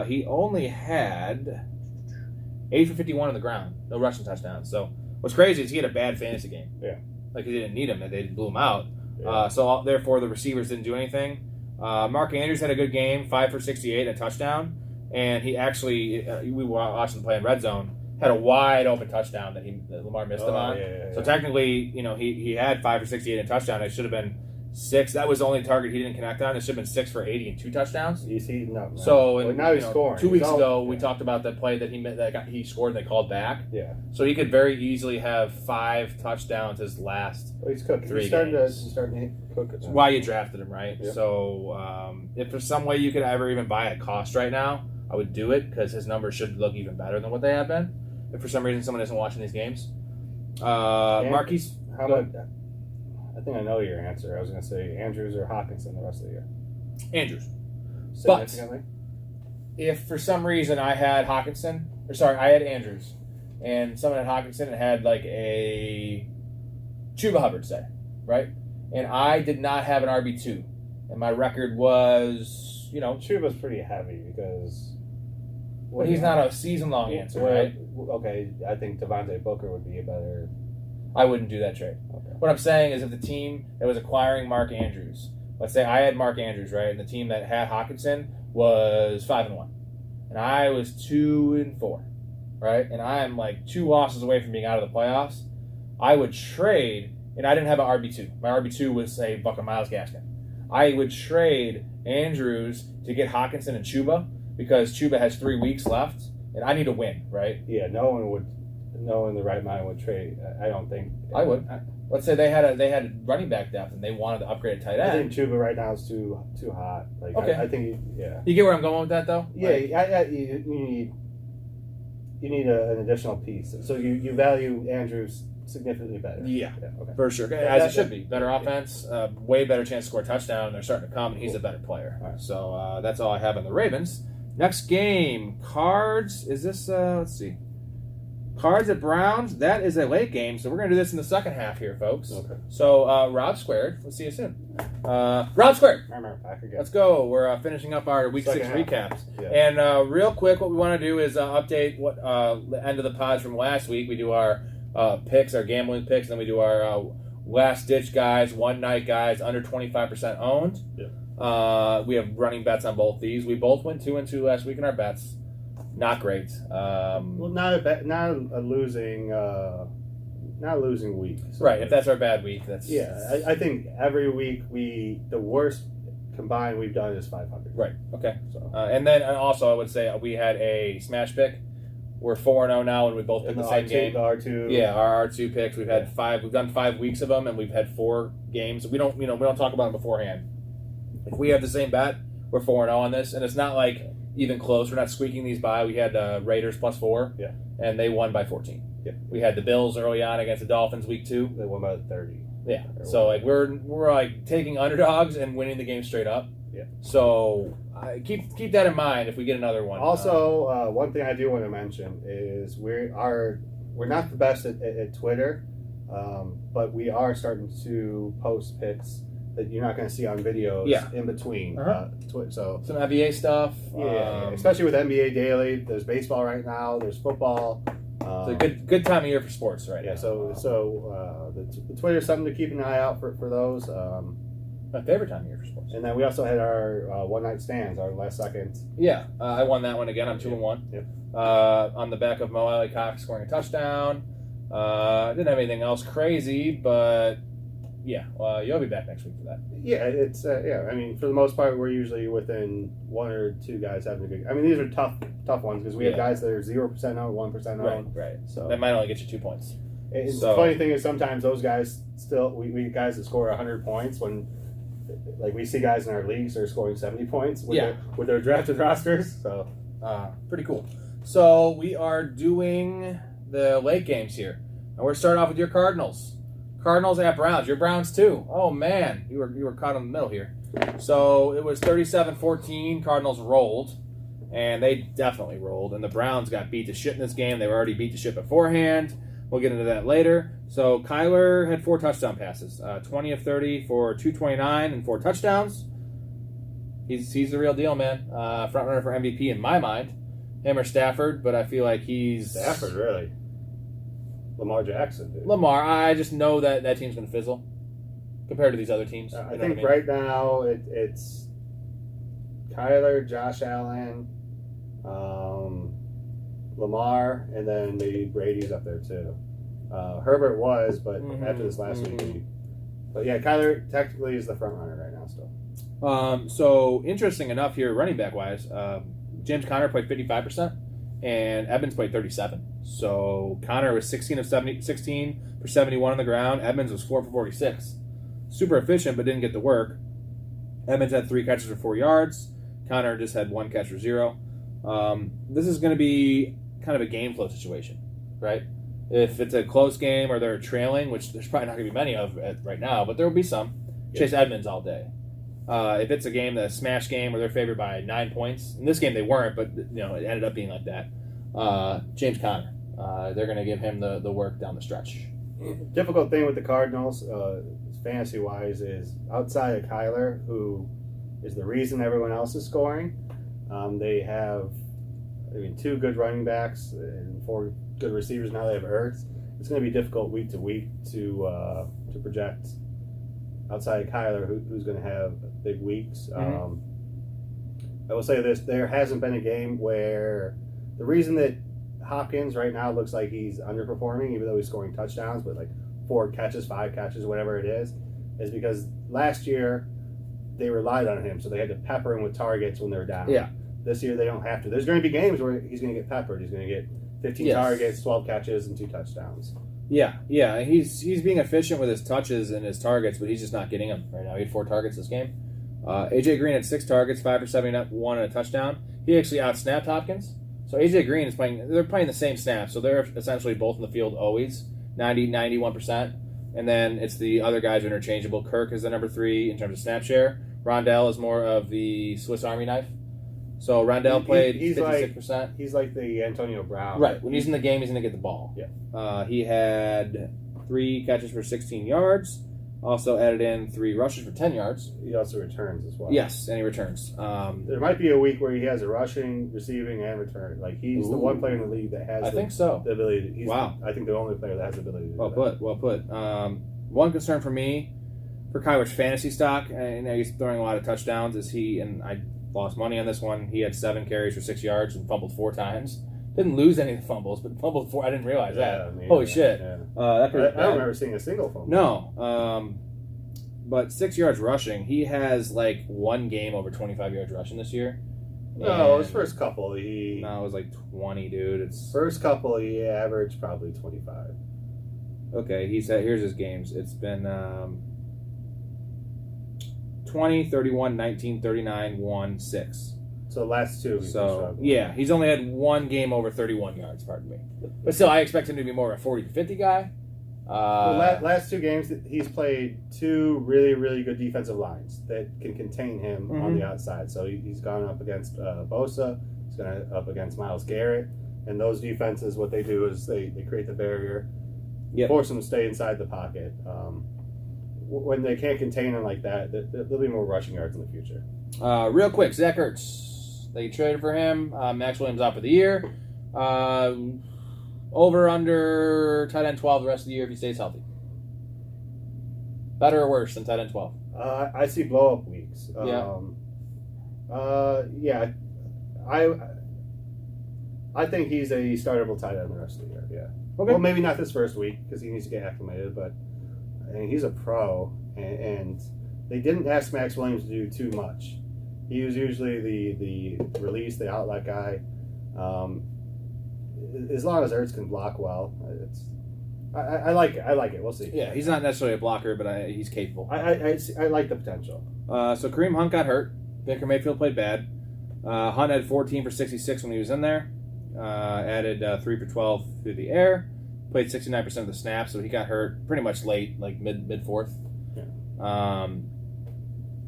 He only had 8 for 51 on the ground. No rushing touchdowns. So what's crazy is he had a bad fantasy game. Yeah. Like, they didn't need him. They blew him out. Yeah. So therefore, the receivers didn't do anything. Mark Andrews had a good game. 5 for 68, a touchdown. And he actually, we watched him play in red zone, had a wide open touchdown that Lamar missed him on. Yeah. So technically, he had 5 for 68 and a touchdown. It should have been 6. That was the only target he didn't connect on. It should have been 6 for 80 and 2 touchdowns. You see, no. So now he's scoring. 2 weeks ago, we talked about that play that he scored and they called back. Yeah. So he could very easily have 5 touchdowns his last he's cooking. 3 He's games. starting to cook. That's why you drafted him, right? Yeah. So if there's some way you could ever even buy at cost right now, I would do it because his numbers should look even better than what they have been. If for some reason someone isn't watching these games, Marquise. How about? I think I know your answer. I was going to say Andrews or Hawkinson the rest of the year. Andrews. Significantly? If for some reason I had I had Andrews, and someone had Hawkinson and had like a Chuba Hubbard, say, right? And I did not have an RB2, and my record was, Chuba's pretty heavy because. But he's not a season-long answer, right? Okay, I think Davonte Booker would be a better. I wouldn't do that trade. Okay. What I'm saying is if the team that was acquiring Mark Andrews, let's say I had Mark Andrews, right, and the team that had Hawkinson was 5-1, and I was 2-4, right, and I am like 2 losses away from being out of the playoffs, I would trade, and I didn't have an RB2. My RB2 was, say, fucking Myles Gaskin. I would trade Andrews to get Hawkinson and Chuba because Chuba has 3 weeks left, and I need to win, right? Yeah, no one in the right mind would trade. I don't think. I would. Let's say they had running back depth and they wanted to upgrade a tight end. I think Chuba right now is too hot. Like, okay. I think You get where I'm going with that though? Yeah, you need an additional piece. So you value Andrews significantly better. Yeah, okay. For sure. As it should be. Better offense, way better chance to score a touchdown. They're starting to come, and he's a better player. All right. So that's all I have on the Ravens. Next game, Cards. Is this? Let's see. Cards at Browns. That is a late game, so we're going to do this in the second half here, folks. Okay. So, Robsquared. We'll see you soon. Robsquared. Back again. Let's go. We're finishing up our Week 6 recaps. Yeah. And real quick, what we want to do is update what the end of the pods from last week. We do our picks, our gambling picks, and then we do our last-ditch guys, one-night guys, under 25% owned. Yeah. We have running bets on both these. We both went 2-2 last week in our bets. Not great. Well, not a losing week. So right. If that's our bad week, that's I think every week the worst combined we've done is 500. Right. Okay. So and then also I would say we had a smash pick. We're 4-0 now, and we both picked the same game. The R2. Yeah, our R2 picks. We've had 5. We've done 5 weeks of them, and we've had 4 games. We don't talk about them beforehand. If we have the same bet, we're 4-0 on this, and it's not like even close. We're not squeaking these by. We had Raiders +4, and they won by 14. Yeah. We had the Bills early on against the Dolphins week 2. They won by 30. Yeah. So like we're like taking underdogs and winning the game straight up. Yeah. So keep that in mind if we get another one. Also, one thing I do want to mention is we're not the best at Twitter, but we are starting to post picks that you're not going to see on videos in between. So some NBA stuff. Especially with NBA Daily. There's baseball right now. There's football. It's a good time of year for sports right now. So the Twitter is something to keep an eye out for those. My favorite time of year for sports. And then we also had our one night stands, our last second. Yeah, I won that one again. I'm 2-1. Yep. On the back of Mo Alley Cox scoring a touchdown. Didn't have anything else crazy, but yeah, you'll be back next week for that. Yeah, it's I mean, for the most part, we're usually within 1 or 2 guys having a good. I mean, these are tough ones because we have guys that are 0% owned, 1% owned. Right. So that might only get you 2 points. The funny thing is sometimes those guys still we guys that score 100 points when. Like we see guys in our leagues that are scoring 70 points with their drafted rosters. So pretty cool. So we are doing the late games here. And we're starting off with your Cardinals. Cardinals at Browns. Your Browns too. Oh man, you were caught in the middle here. So it was 37-14. Cardinals rolled. And they definitely rolled. And the Browns got beat to shit in this game. They were already beat to shit beforehand. We'll get into that later. So Kyler had 4 touchdown passes, 20 of 30 for 229 and 4 touchdowns. He's the real deal, man. Front runner for MVP in my mind. Him or Stafford, but I feel like he's Stafford, really. Lamar Jackson, dude. Lamar. I just know that team's going to fizzle compared to these other teams. I think right now it's Kyler, Josh Allen, Lamar, and then maybe Brady's up there too. Herbert was, but after this last week, But yeah, Kyler technically is the front runner right now still. So interesting enough here, running back wise, James Conner played 55%, and Edmonds played 37%. So Conner was 16 for 71 on the ground. Edmonds was 4 for 46. Super efficient, but didn't get the work. Edmonds had 3 catches for 4 yards. Conner just had 1 catch for 0. This is going to be kind of a game flow situation, right? If it's a close game or they're trailing, which there's probably not going to be many of right now, but there will be some, Chase Edmonds all day. If it's a game, the smash game, where they're favored by 9 points, in this game they weren't, but it ended up being like that. James Conner, they're going to give him the work down the stretch. Difficult thing with the Cardinals, fantasy-wise, is outside of Kyler, who is the reason everyone else is scoring. They have, 2 good running backs and 4 good receivers. Now they have Ertz. It's going to be difficult week to week to project outside of Kyler who's going to have big weeks. Mm-hmm. I will say this: there hasn't been a game where the reason that Hopkins right now looks like he's underperforming, even though he's scoring touchdowns, but like 4 catches, 5 catches, whatever it is because last year they relied on him, so they had to pepper him with targets when they were down. Yeah. This year they don't have to. There's going to be games where he's going to get peppered. He's going to get 15 targets, 12 catches, and 2 touchdowns. Yeah. He's being efficient with his touches and his targets, but he's just not getting them right now. He had 4 targets this game. AJ Green had 6 targets, 5 for 71 and a touchdown. He actually outsnapped Hopkins. So AJ Green is playing. They're playing the same snaps, so they're essentially both in the field always, 91%. And then it's the other guys are interchangeable. Kirk is the number 3 in terms of snap share. Rondell is more of the Swiss Army knife. So Rondell played 56%. He's like the Antonio Brown. Right. When he's in the game, he's going to get the ball. Yeah. He had 3 catches for 16 yards. Also added in 3 rushes for 10 yards. He also returns as well. Yes, and he returns. There might be a week where he has a rushing, receiving, and return. Like he's the one player in the league that has. The ability. Wow. I think the only player that has the ability to do that. Well put. One concern for me, for Kyler's fantasy stock, and he's throwing a lot of touchdowns. Is he? And I lost money on this one. He had 7 carries for 6 yards and fumbled 4 times. Didn't lose any of the fumbles, but fumbled 4. I didn't realize that. Holy shit! Yeah. I don't remember seeing a single fumble. No. But 6 yards rushing. He has like 1 game over 25 yards rushing this year. No, his first couple it was like 20, dude. First couple he averaged probably 25. Okay, he said here's his games. It's been 20, 31, 19, 39, 1, 6. So last 2. He's only had 1 game over 31 yards, pardon me. But still, I expect him to be more of a 40 to 50 guy. Last 2 games, he's played 2 really, really good defensive lines that can contain him on the outside. So he's gone up against Bosa. He's gone up against Myles Garrett. And those defenses, what they do is they create the barrier, force him to stay inside the pocket. When they can't contain him like that, there'll be more rushing yards in the future. Real quick, Zach Ertz. They traded for him. Max Williams out for the year. Over, under, tight end 12 the rest of the year if he stays healthy. Better or worse than tight end 12? I see blow-up weeks. I think he's a startable tight end the rest of the year, yeah. Okay. Well, maybe not this first week because he needs to get acclimated, but he's a pro, and they didn't ask Max Williams to do too much. He was usually the release, the outlet guy. As long as Ertz can block well, I like it. We'll see. Yeah, he's not necessarily a blocker, but he's capable. I like the potential. So Kareem Hunt got hurt. Baker Mayfield played bad. Hunt had 14 for 66 when he was in there. Added 3 for 12 through the air. Played 69% of the snaps, so he got hurt pretty much late, like mid fourth. Yeah.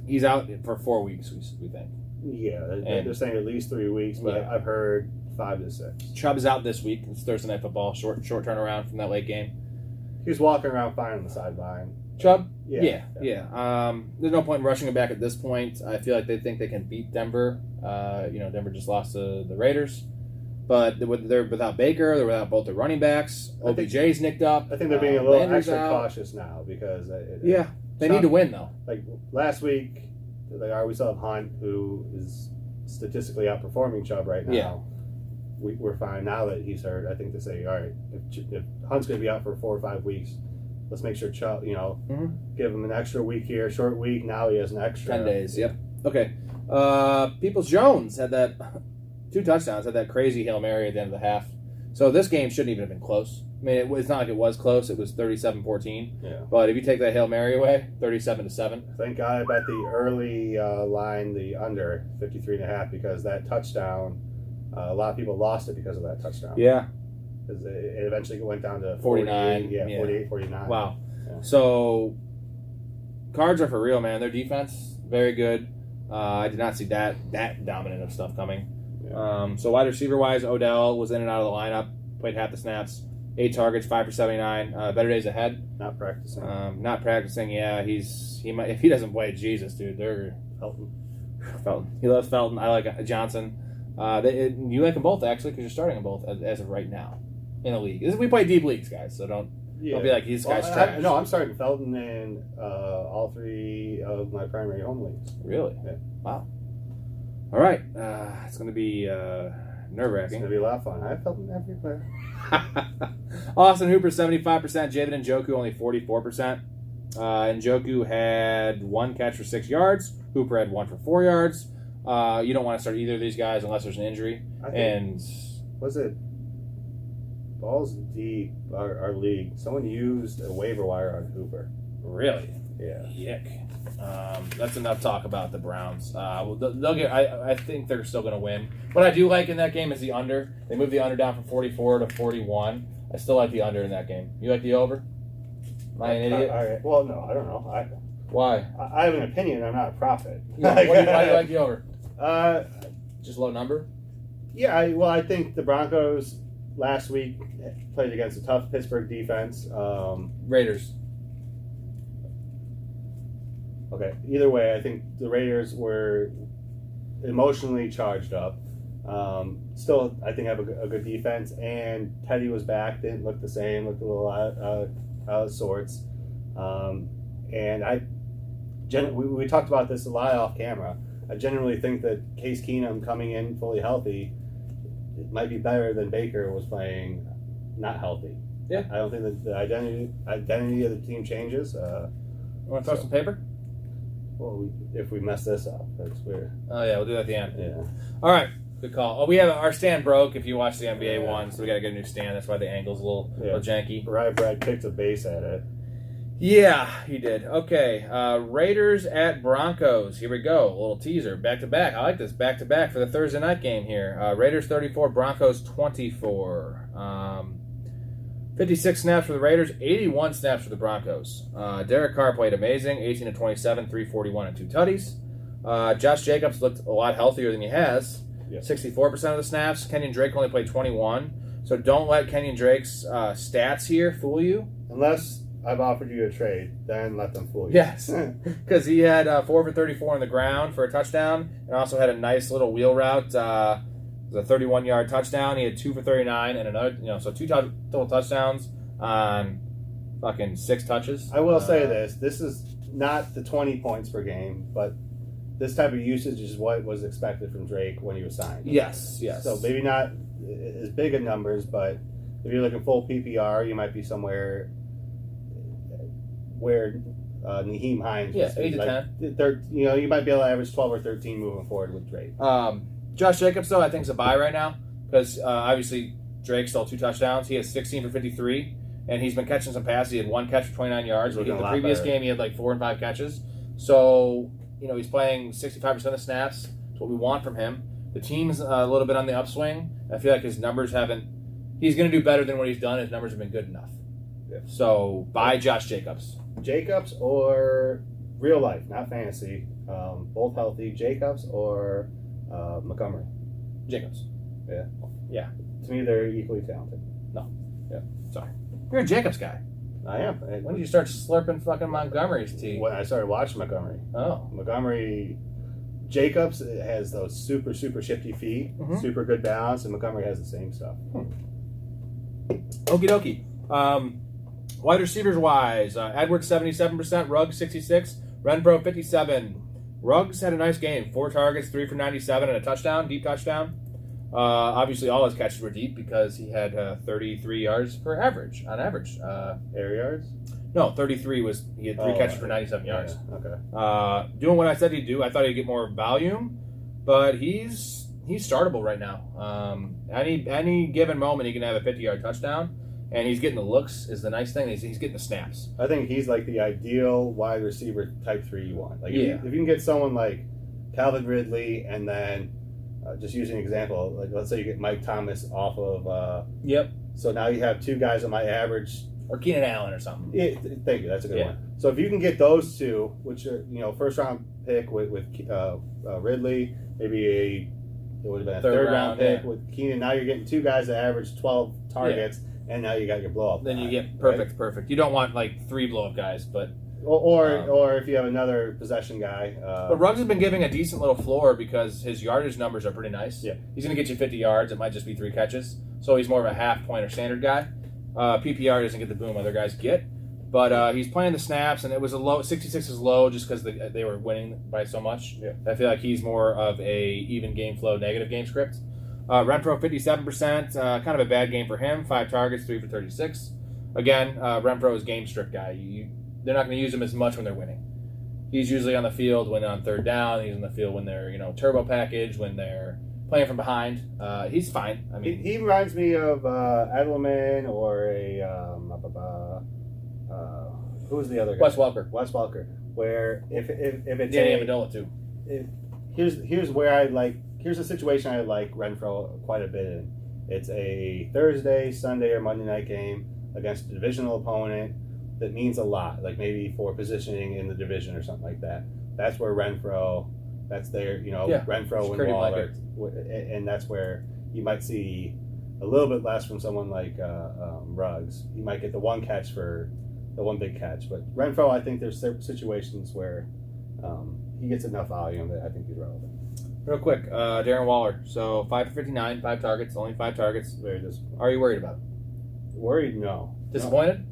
He's out for 4 weeks, we think. Yeah, they're saying at least 3 weeks, but I've heard 5 to 6. Chubb is out this week. It's Thursday Night Football. Short turnaround from that late game. He was walking around fine on the sideline. Chubb? Yeah. There's no point in rushing him back at this point. I feel like they think they can beat Denver. Denver just lost to the Raiders. But they're without Baker. They're without both their running backs. OBJ's nicked up. I think they're being a little extra cautious now because... They need to win, though. Like last week, we still have Hunt, who is statistically outperforming Chubb right now. Yeah. We're fine now that he's hurt. I think to say, all right, if Hunt's going to be out for 4 or 5 weeks, let's make sure Chubb, give him an extra week here, short week. Now he has an extra 10 days. Yep. Okay. Peoples-Jones had that 2 touchdowns, had that crazy Hail Mary at the end of the half. So this game shouldn't even have been close. I mean, it's not like it was close. It was 37-14. Yeah. But if you take that Hail Mary away, 37-7. Thank God I bet the early line, the under 53.5, because that touchdown, a lot of people lost it because of that touchdown. Yeah. Because it eventually went down to 49. 48, 49. Wow. Yeah. So, Cards are for real, man. Their defense, very good. I did not see that dominant of stuff coming. Yeah. So wide receiver-wise, Odell was in and out of the lineup, played half the snaps, 8 targets, 5 for 79. Better days ahead. Not practicing. Not practicing. Yeah, he might, if he doesn't play, Jesus, dude, they're Felton. He loves Felton. I like Johnson. You like them both actually because you're starting them both as of right now in a league. We play deep leagues, guys, so don't be like these guys trash. No, I'm starting Felton in all 3 of my primary home leagues. Really? Yeah. Wow. All right, it's going to be nerve-wracking. It's going to be a lot of fun. I have Felton everywhere. Austin Hooper, 75%. Javid Njoku, only 44%. Njoku had 1 catch for 6 yards. Hooper had 1 for 4 yards. You don't want to start either of these guys unless there's an injury. Was it balls deep, our league? Someone used a waiver wire on Hooper. Really? Yeah. Yuck. That's enough talk about the Browns. They'll get. I think they're still going to win. What I do like in that game is the under. They moved the under down from 44 to 41. I still like the under in that game. You like the over? Am I an idiot? Well, no, I don't know. Why? I have an opinion. I'm not a prophet. Why do you like the over? Just low number? Yeah, I think the Broncos last week played against a tough Pittsburgh defense. Raiders. Okay, either way, I think the Raiders were emotionally charged up. Still, I think have a good defense, and Teddy was back. Didn't look the same. Looked a little out of sorts. And we talked about this a lot off camera. I generally think that Case Keenum coming in fully healthy, it might be better than Baker was playing not healthy. Yeah, I don't think that the identity of the team changes. Want to throw some paper? Well, if we mess this up, that's weird. Oh yeah, we'll do that at the end. Yeah. All right, good call. Oh, we have our stand broke. If you watch the NBA one, so we got to get a new stand. That's why the angle's a little janky. Brad kicked a base at it. Yeah, he did. Okay, Raiders at Broncos. Here we go. A little teaser, back to back. I like this, back to back for the Thursday night game here. Raiders 34, Broncos 24. 56 snaps for the Raiders, 81 snaps for the Broncos. Derek Carr played amazing, 18 to 27, 341 and 2 tutties. Josh Jacobs looked a lot healthier than he has. Yep. 64% of the snaps. Kenyon Drake only played 21. So don't let Kenyon Drake's stats here fool you. Unless I've offered you a trade, then let them fool you. Yes, because he had 4 for 34 on the ground for a touchdown, and also had a nice little wheel route. The 31-yard touchdown. He had 2 for 39 and another, so 2 total touchdowns on fucking 6 touches. I will say this is not the 20 points per game, but this type of usage is what was expected from Drake when he was signed. Yes. So maybe not as big in numbers, but if you're looking full PPR, you might be somewhere where Nyheim Hines was 8 to 10. You might be able to average 12 or 13 moving forward with Drake. Josh Jacobs, though, I think is a buy right now because obviously Drake stole 2 touchdowns. He has 16 for 53, and he's been catching some passes. He had 1 catch for 29 yards. In the previous game, he had like 4 and 5 catches. So, he's playing 65% of the snaps. That's what we want from him. The team's a little bit on the upswing. I feel like his numbers he's going to do better than what he's done. His numbers have been good enough. Yeah. So, buy Josh Jacobs. Jacobs or real life, not fantasy. Both healthy. Jacobs or Montgomery. Jacobs. Yeah. To me, they're equally talented. No. Yeah. Sorry. You're a Jacobs guy. I am. When did you start slurping fucking Montgomery's tea? When I started watching Montgomery. Oh. Jacobs has those super, super shifty feet, super good balance, and Montgomery has the same stuff. Okie dokie. Wide receivers wise, Edwards 77%, Ruggs 66, Renfro 57. Ruggs had a nice game, 4 targets, 3 for 97, and a touchdown, deep touchdown. Obviously, all his catches were deep because he had 33 yards on average. Air yards? No, 33 was he had 3 catches for 97 yards. Okay. Doing what I said he'd do. I thought he'd get more volume, but he's startable right now. Any given moment he can have a 50-yard touchdown, and he's getting the looks. Is the nice thing. He's getting the snaps. I think he's like the ideal wide receiver type 3 you want. Like Yeah. if you can get someone like Calvin Ridley, and then just using an example, like let's say you get Mike Thomas off of. Yep. So now you have 2 guys that might average. Or Keenan Allen or something. Yeah, thank you. That's a good Yeah. one. So if you can get those 2, which are first round pick with Ridley, maybe it would have been a third round pick with Keenan. Now you're getting 2 guys that average 12 targets, and now you got your blow up. Then you get perfect. You don't want like 3 blow up guys, but or if you have another possession guy. But Ruggs has been giving a decent little floor because his yardage numbers are pretty nice. Yeah. He's going to get you 50 yards. It might just be 3 catches. So he's more of a half point or standard guy. PPR doesn't get the boom other guys get. But he's playing the snaps, and it was a low. 66 is low just because they were winning by so much. Yeah. I feel like he's more of a even game flow, negative game script. Renfro, 57%. Kind of a bad game for him. 5 targets, 3 for 36. Again, Renfro is game script guy. They're not going to use him as much when they're winning. He's usually on the field when on third down. He's on the field when they're turbo package, when they're playing from behind. He's fine. I mean, he reminds me of Edelman or who's the other guy? Wes Welker. Where if it's Danny Amendola too. Here's a situation I like Renfro quite a bit in. It's a Thursday, Sunday, or Monday night game against a divisional opponent that means a lot, like maybe for positioning in the division or something like that. That's where Renfro, that's their, Renfro and Waller, and that's where you might see a little bit less from someone like Ruggs. You might get the one catch for the one big catch, but Renfro, I think there's situations where he gets enough volume that I think he's relevant. Real quick, Darren Waller. So 5 for 59, 5 targets, only 5 targets. Very disappointed. Are you worried about it? Worried? No. Disappointed?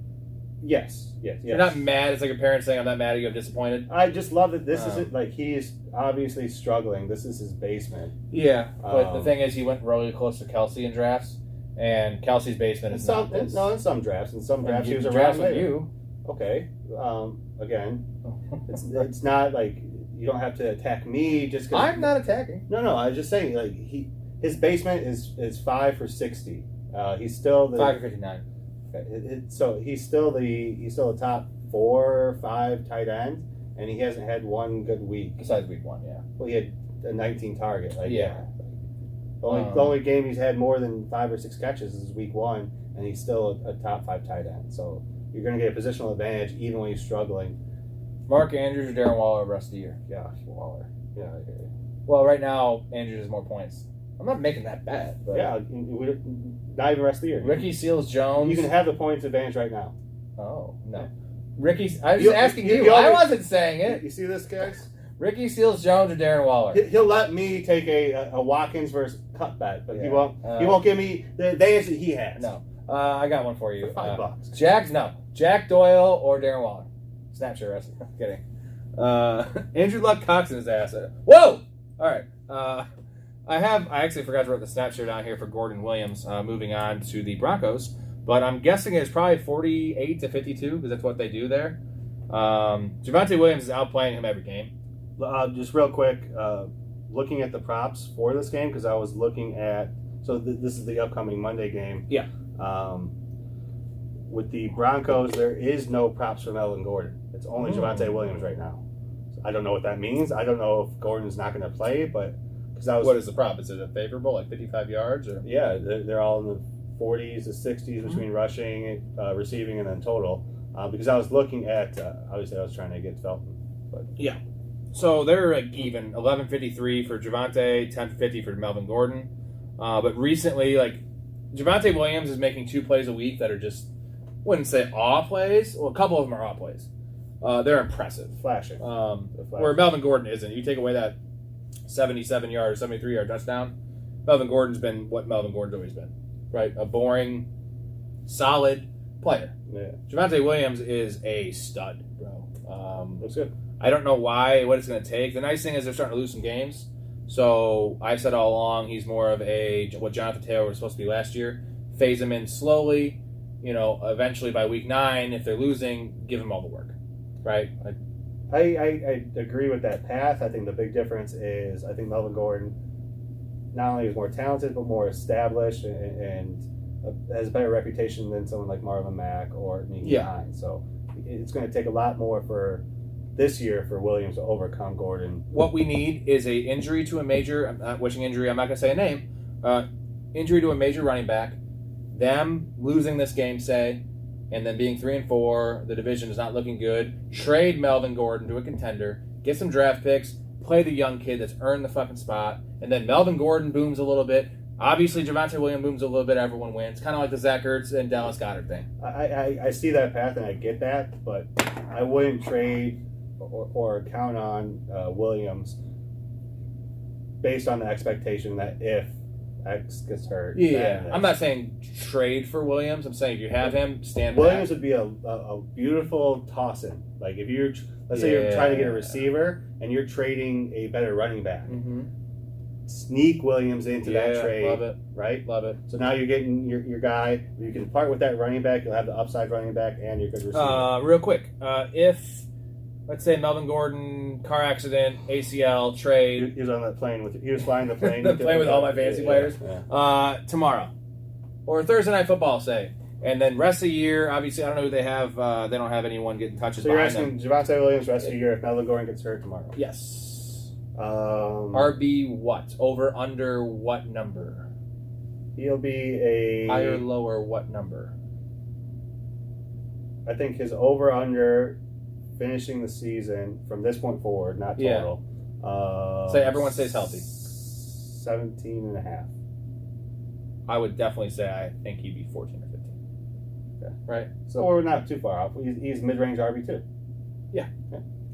Yes. You're not mad. It's like a parent saying, "I'm not mad at you. I'm disappointed." I just love that this isn't like he's obviously struggling. This is his basement. Yeah, but the thing is, he went really close to Kelsey in drafts, and Kelsey's basement is not this. No, in some drafts. In some drafts, he was drafts around with you. Okay. Again, it's not like you don't have to attack me just because. I'm not attacking. No. I was just saying, like his basement is 5 for 60. He's still the 5 for 59. So he's still the top 4 or 5 tight end, and he hasn't had one good week besides week 1. Yeah. Well, he had a 19 target. Like, yeah. The only game he's had more than 5 or 6 catches is week 1, and he's still a top 5 tight end. So you're going to get a positional advantage even when he's struggling. Mark Andrews or Darren Waller the rest of the year? Gosh, Waller. Yeah. Well, right now Andrews has more points. I'm not making that bad. But yeah, not even the rest of the year. Ricky Seals-Jones. You can have the points advantage right now. Oh, no. I was just asking you. I wasn't saying it. You see this, guys? Ricky Seals-Jones or Darren Waller? He'll let me take a Watkins versus cut bet, but he won't give me the advantage that he has. No. I got one for you. For $5. Jack Doyle or Darren Waller? Snapshot wrestling. I'm kidding. Andrew Luck cocks in his ass. Whoa! All right. I actually forgot to write the snapshot down here for Gordon Williams moving on to the Broncos, but I'm guessing it's probably 48 to 52 because that's what they do there. Javante Williams is outplaying him every game. Just real quick, looking at the props for this game because I was looking at this is the upcoming Monday game. Yeah. With the Broncos, there is no props for Melvin Gordon. It's only Javante Williams right now. So I don't know what that means. I don't know if Gordon's not going to play, but what is the prop? Is it a favorable, like 55 yards? Or? Yeah, they're all in the 40s to 60s between rushing, receiving, and then total. Because I was looking at, obviously I was trying to get Felton. But yeah. So they're like even 11.53 for Javante, 10.50 for Melvin Gordon. But recently, like Javante Williams is making 2 plays a week that are just, wouldn't say awe plays. Well, a couple of them are awe plays. They're impressive, flashing. Where Melvin Gordon isn't. You take away that 77-yard, 73-yard touchdown. Melvin Gordon's been what Melvin Gordon's always been, right? A boring, solid player. Yeah. Javante Williams is a stud, bro. Looks good. I don't know what it's going to take. The nice thing is they're starting to lose some games. So I said all along he's more of what Jonathan Taylor was supposed to be last year. Phase him in slowly, eventually by week 9, if they're losing, give them all the work, right? Like, I agree with that path. I think the big difference is I think Melvin Gordon not only is more talented but more established and has a better reputation than someone like Marlon Mack or Nicky Hines. So it's going to take a lot more for this year for Williams to overcome Gordon. What we need is a injury to a major. I'm not wishing injury. I'm not going to say a name. Injury to a major running back. Them losing this game, say, and then being 3-4. The division is not looking good. Trade Melvin Gordon to a contender. Get some draft picks. Play the young kid that's earned the fucking spot. And then Melvin Gordon booms a little bit. Obviously, Javante Williams booms a little bit. Everyone wins. Kind of like the Zach Ertz and Dallas Goddard thing. I see that path and I get that, but I wouldn't trade or count on Williams based on the expectation that if X gets hurt. Yeah, I'm not saying trade for Williams. I'm saying if you have him, stand Williams back. Would be a beautiful toss-in. Like if you're, let's say you're trying to get a receiver and you're trading a better running back. Mm-hmm. Sneak Williams into that trade. Love it. Right? Love it. So now you're getting your guy. You can part with that running back. You'll have the upside running back and your good receiver. Real quick. If, let's say Melvin Gordon, car accident, ACL, trade. He was on that plane with. He was flying the plane. Playing with all my fantasy players. Yeah. Tomorrow. Or Thursday Night Football, say. And then rest of the year, obviously, I don't know who they have. They don't have anyone getting touches so you're behind asking them. Javante Williams rest of the year if Melvin Gordon gets hurt tomorrow? Yes. RB what? Over, under what number? He'll be a... Higher, lower, what number? I think his over-under finishing the season from this point forward, not total. Say everyone stays healthy. 17.5. I would definitely say I think he'd be 14 or 15. Okay. Right? So we're not too far off. He's mid-range RB2. Yeah.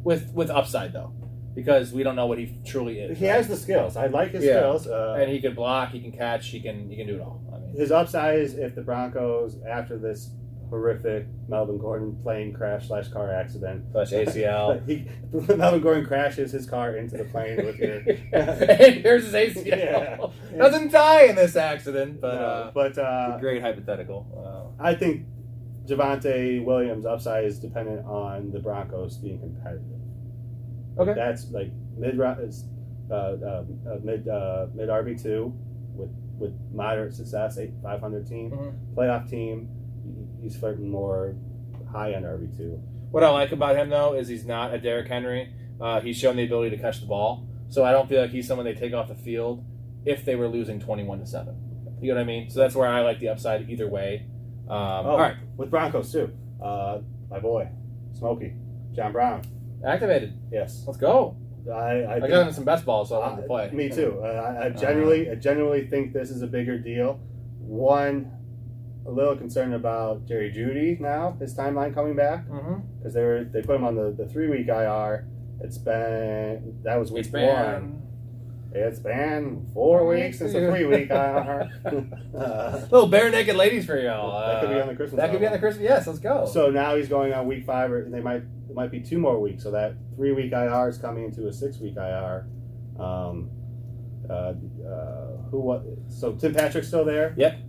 With upside, though. Because we don't know what he truly is. He has the skills. I like his skills. And he can block, he can catch, he can do it all. I mean, his upside is if the Broncos, after this horrific Melvin Gordon plane crash / car accident. / ACL. Melvin Gordon crashes his car into the plane with your... and here's his ACL. Yeah. Doesn't die in this accident, but great hypothetical. I think Javante Williams' upside is dependent on the Broncos being competitive. Okay. That's like mid RB2 with moderate success, 500 team, playoff team. He's flirting more high end RB2. What I like about him though is he's not a Derrick Henry. He's shown the ability to catch the ball, so I don't feel like he's someone they take off the field if they were losing 21-7. You know what I mean? So that's where I like the upside either way. All right, with Broncos too. My boy, Smokey, John Brown. Activated. Yes. Let's go. I got him some best balls, so I want to play. Me too. I genuinely think this is a bigger deal. One, a little concerned about Jerry Jeudy now, his timeline coming back. Because they put him on the 3-week IR. That was week 1. It's been 4 weeks since a 3-week IR. Little bare naked ladies for y'all. That could be on the Christmas. That could be on the Christmas. Yes, let's go. So now he's going on week 5, or it might be 2 more weeks. So that 3-week IR is coming into a 6-week IR. So Tim Patrick's still there. Yep.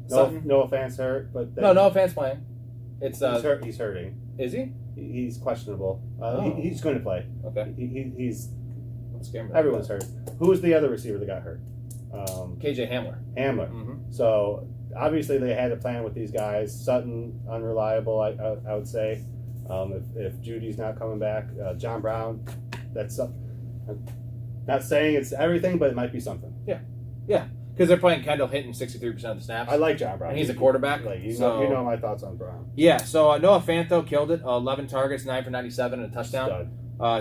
Noah Fant's hurt, but Noah Fant's playing. He's hurting. Is he? He's questionable. He's going to play. Okay. He's. Everyone's hurt. Who was the other receiver that got hurt? KJ Hamler. So obviously they had a plan with these guys. Sutton unreliable, I would say. If Judy's not coming back, John Brown. That's not saying it's everything, but it might be something. Yeah. Because they're playing Kendall Hinton 63% of the snaps. I like John Brown. And he's a quarterback. You know my thoughts on Brown. Yeah. So Noah Fant though killed it. 11 targets, 9 for 97, and a touchdown. Stud.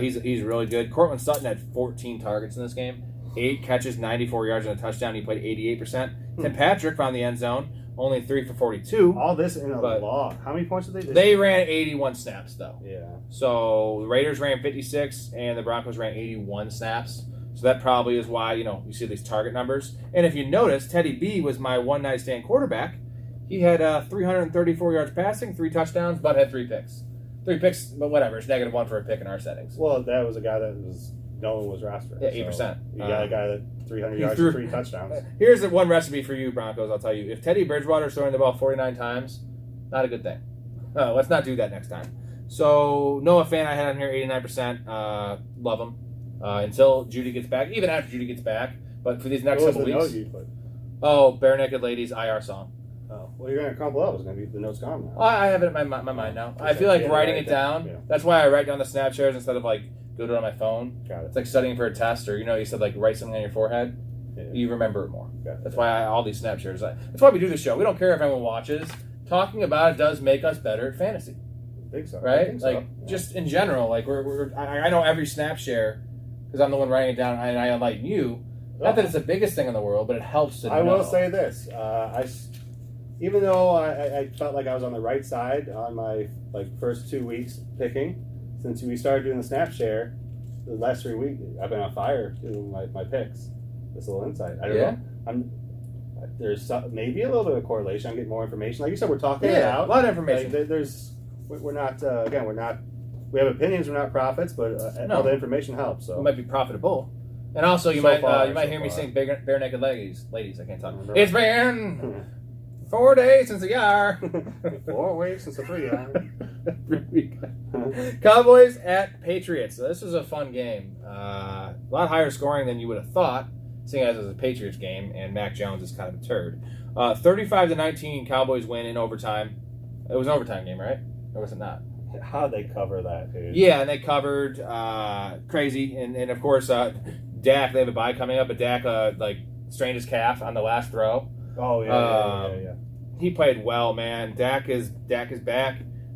He's really good. Cortland Sutton had 14 targets in this game, 8 catches, 94 yards and a touchdown. He played 88%. Tim Patrick found the end zone, only 3 for 42. All this in a log. How many points did they? They ran 81 snaps though. Yeah. So the Raiders ran 56 and the Broncos ran 81 snaps. So that probably is why you see these target numbers. And if you notice, Teddy B was my one night stand quarterback. He had 334 yards passing, 3 touchdowns, but had 3 picks. 3 picks, but whatever. It's -1 for a pick in our settings. Well, that was a guy that no one was rostered. Yeah, 8%. So you got a guy that 300 yards and 3 touchdowns. Here's the one recipe for you, Broncos. I'll tell you: if Teddy Bridgewater is throwing the ball 49 times, Not a good thing. Let's not do that next time. So, Noah Fant, I had on here 89%. Love him. Until Judy gets back. Even after Judy gets back. But for these next couple weeks. Oh, Bare Naked Ladies IR song. Oh, well, you're going to crumple up. It's going to be the note's gone now. I have it in my mind now. I feel like writing it down. Yeah. That's why I write down the snap shares instead of like go to it on my phone. Got it. It's like studying for a test, or you said like write something on your forehead. Yeah. You remember it more. That's why all these snap shares. That's why we do the show. We don't care if anyone watches. Talking about it does make us better at fantasy. I think so. Right? Think like just in general, like I know every snap share because I'm the one writing it down, and I enlighten you. Not that it's the biggest thing in the world, but it helps to know. I will say this: even though I felt like I was on the right side on my first 2 weeks picking, since we started doing the snap share, the last 3 weeks I've been on fire doing my picks. This little insight. I don't know. There's maybe a little bit of correlation. I'm getting more information. Like you said, we're talking it out. A lot of information. We're not we have opinions. We're not prophets, but all the information helps. So it might be profitable. And also, you might hear me sing Bare Naked Ladies. Ladies, I can't talk. It's been 4 days since a year. 4 weeks since a 3 year. Cowboys at Patriots. So this is a fun game. A lot higher scoring than you would have thought, seeing as it's a Patriots game, and Mac Jones is kind of a turd. 35-19, Cowboys win in overtime. It was an overtime game, right? Or was it not? How'd they cover that, dude? Yeah, and they covered crazy. And of course, Dak, they have a bye coming up, but Dak strained his calf on the last throw. Oh, yeah. He played well, man. Dak is back.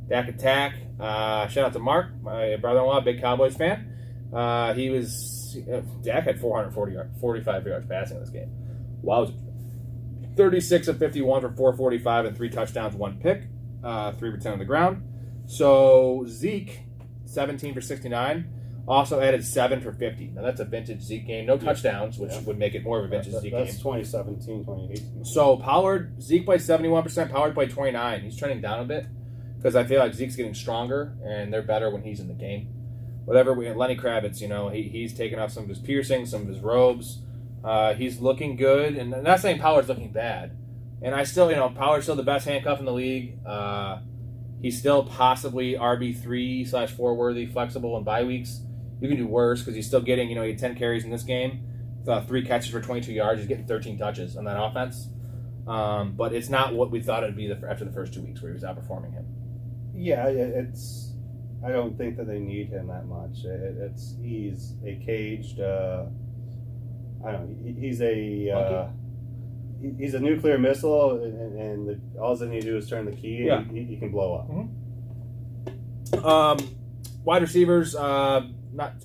Dak attack. Shout out to Mark, my brother-in-law, big Cowboys fan. Dak had 45 yards passing in this game. Wow. 36 of 51 for 445 and 3 touchdowns, 1 pick, 3 for 10 on the ground. So Zeke, 17 for 69, also added 7 for 50. Now that's a vintage Zeke game. No touchdowns, which would make it more of a vintage Zeke game. That's 2017, 2018. So Zeke played 71%, Pollard played 29. He's trending down a bit because I feel like Zeke's getting stronger and they're better when he's in the game. Lenny Kravitz, he's taken off some of his piercings, some of his robes. He's looking good, and I'm not saying Pollard's looking bad. And I still, Pollard's still the best handcuff in the league. He's still possibly RB3/4 worthy, flexible in bye weeks. You can do worse because he's still getting, he had 10 carries in this game, 3 catches for 22 yards. He's getting 13 touches on that offense. But it's not what we thought it would be after the first 2 weeks where he was outperforming him. Yeah, I don't think that they need him that much. He's a caged. I don't know. He's a nuclear missile, and all they need to do is turn the key, and he can blow up. Mm-hmm. Wide receivers, not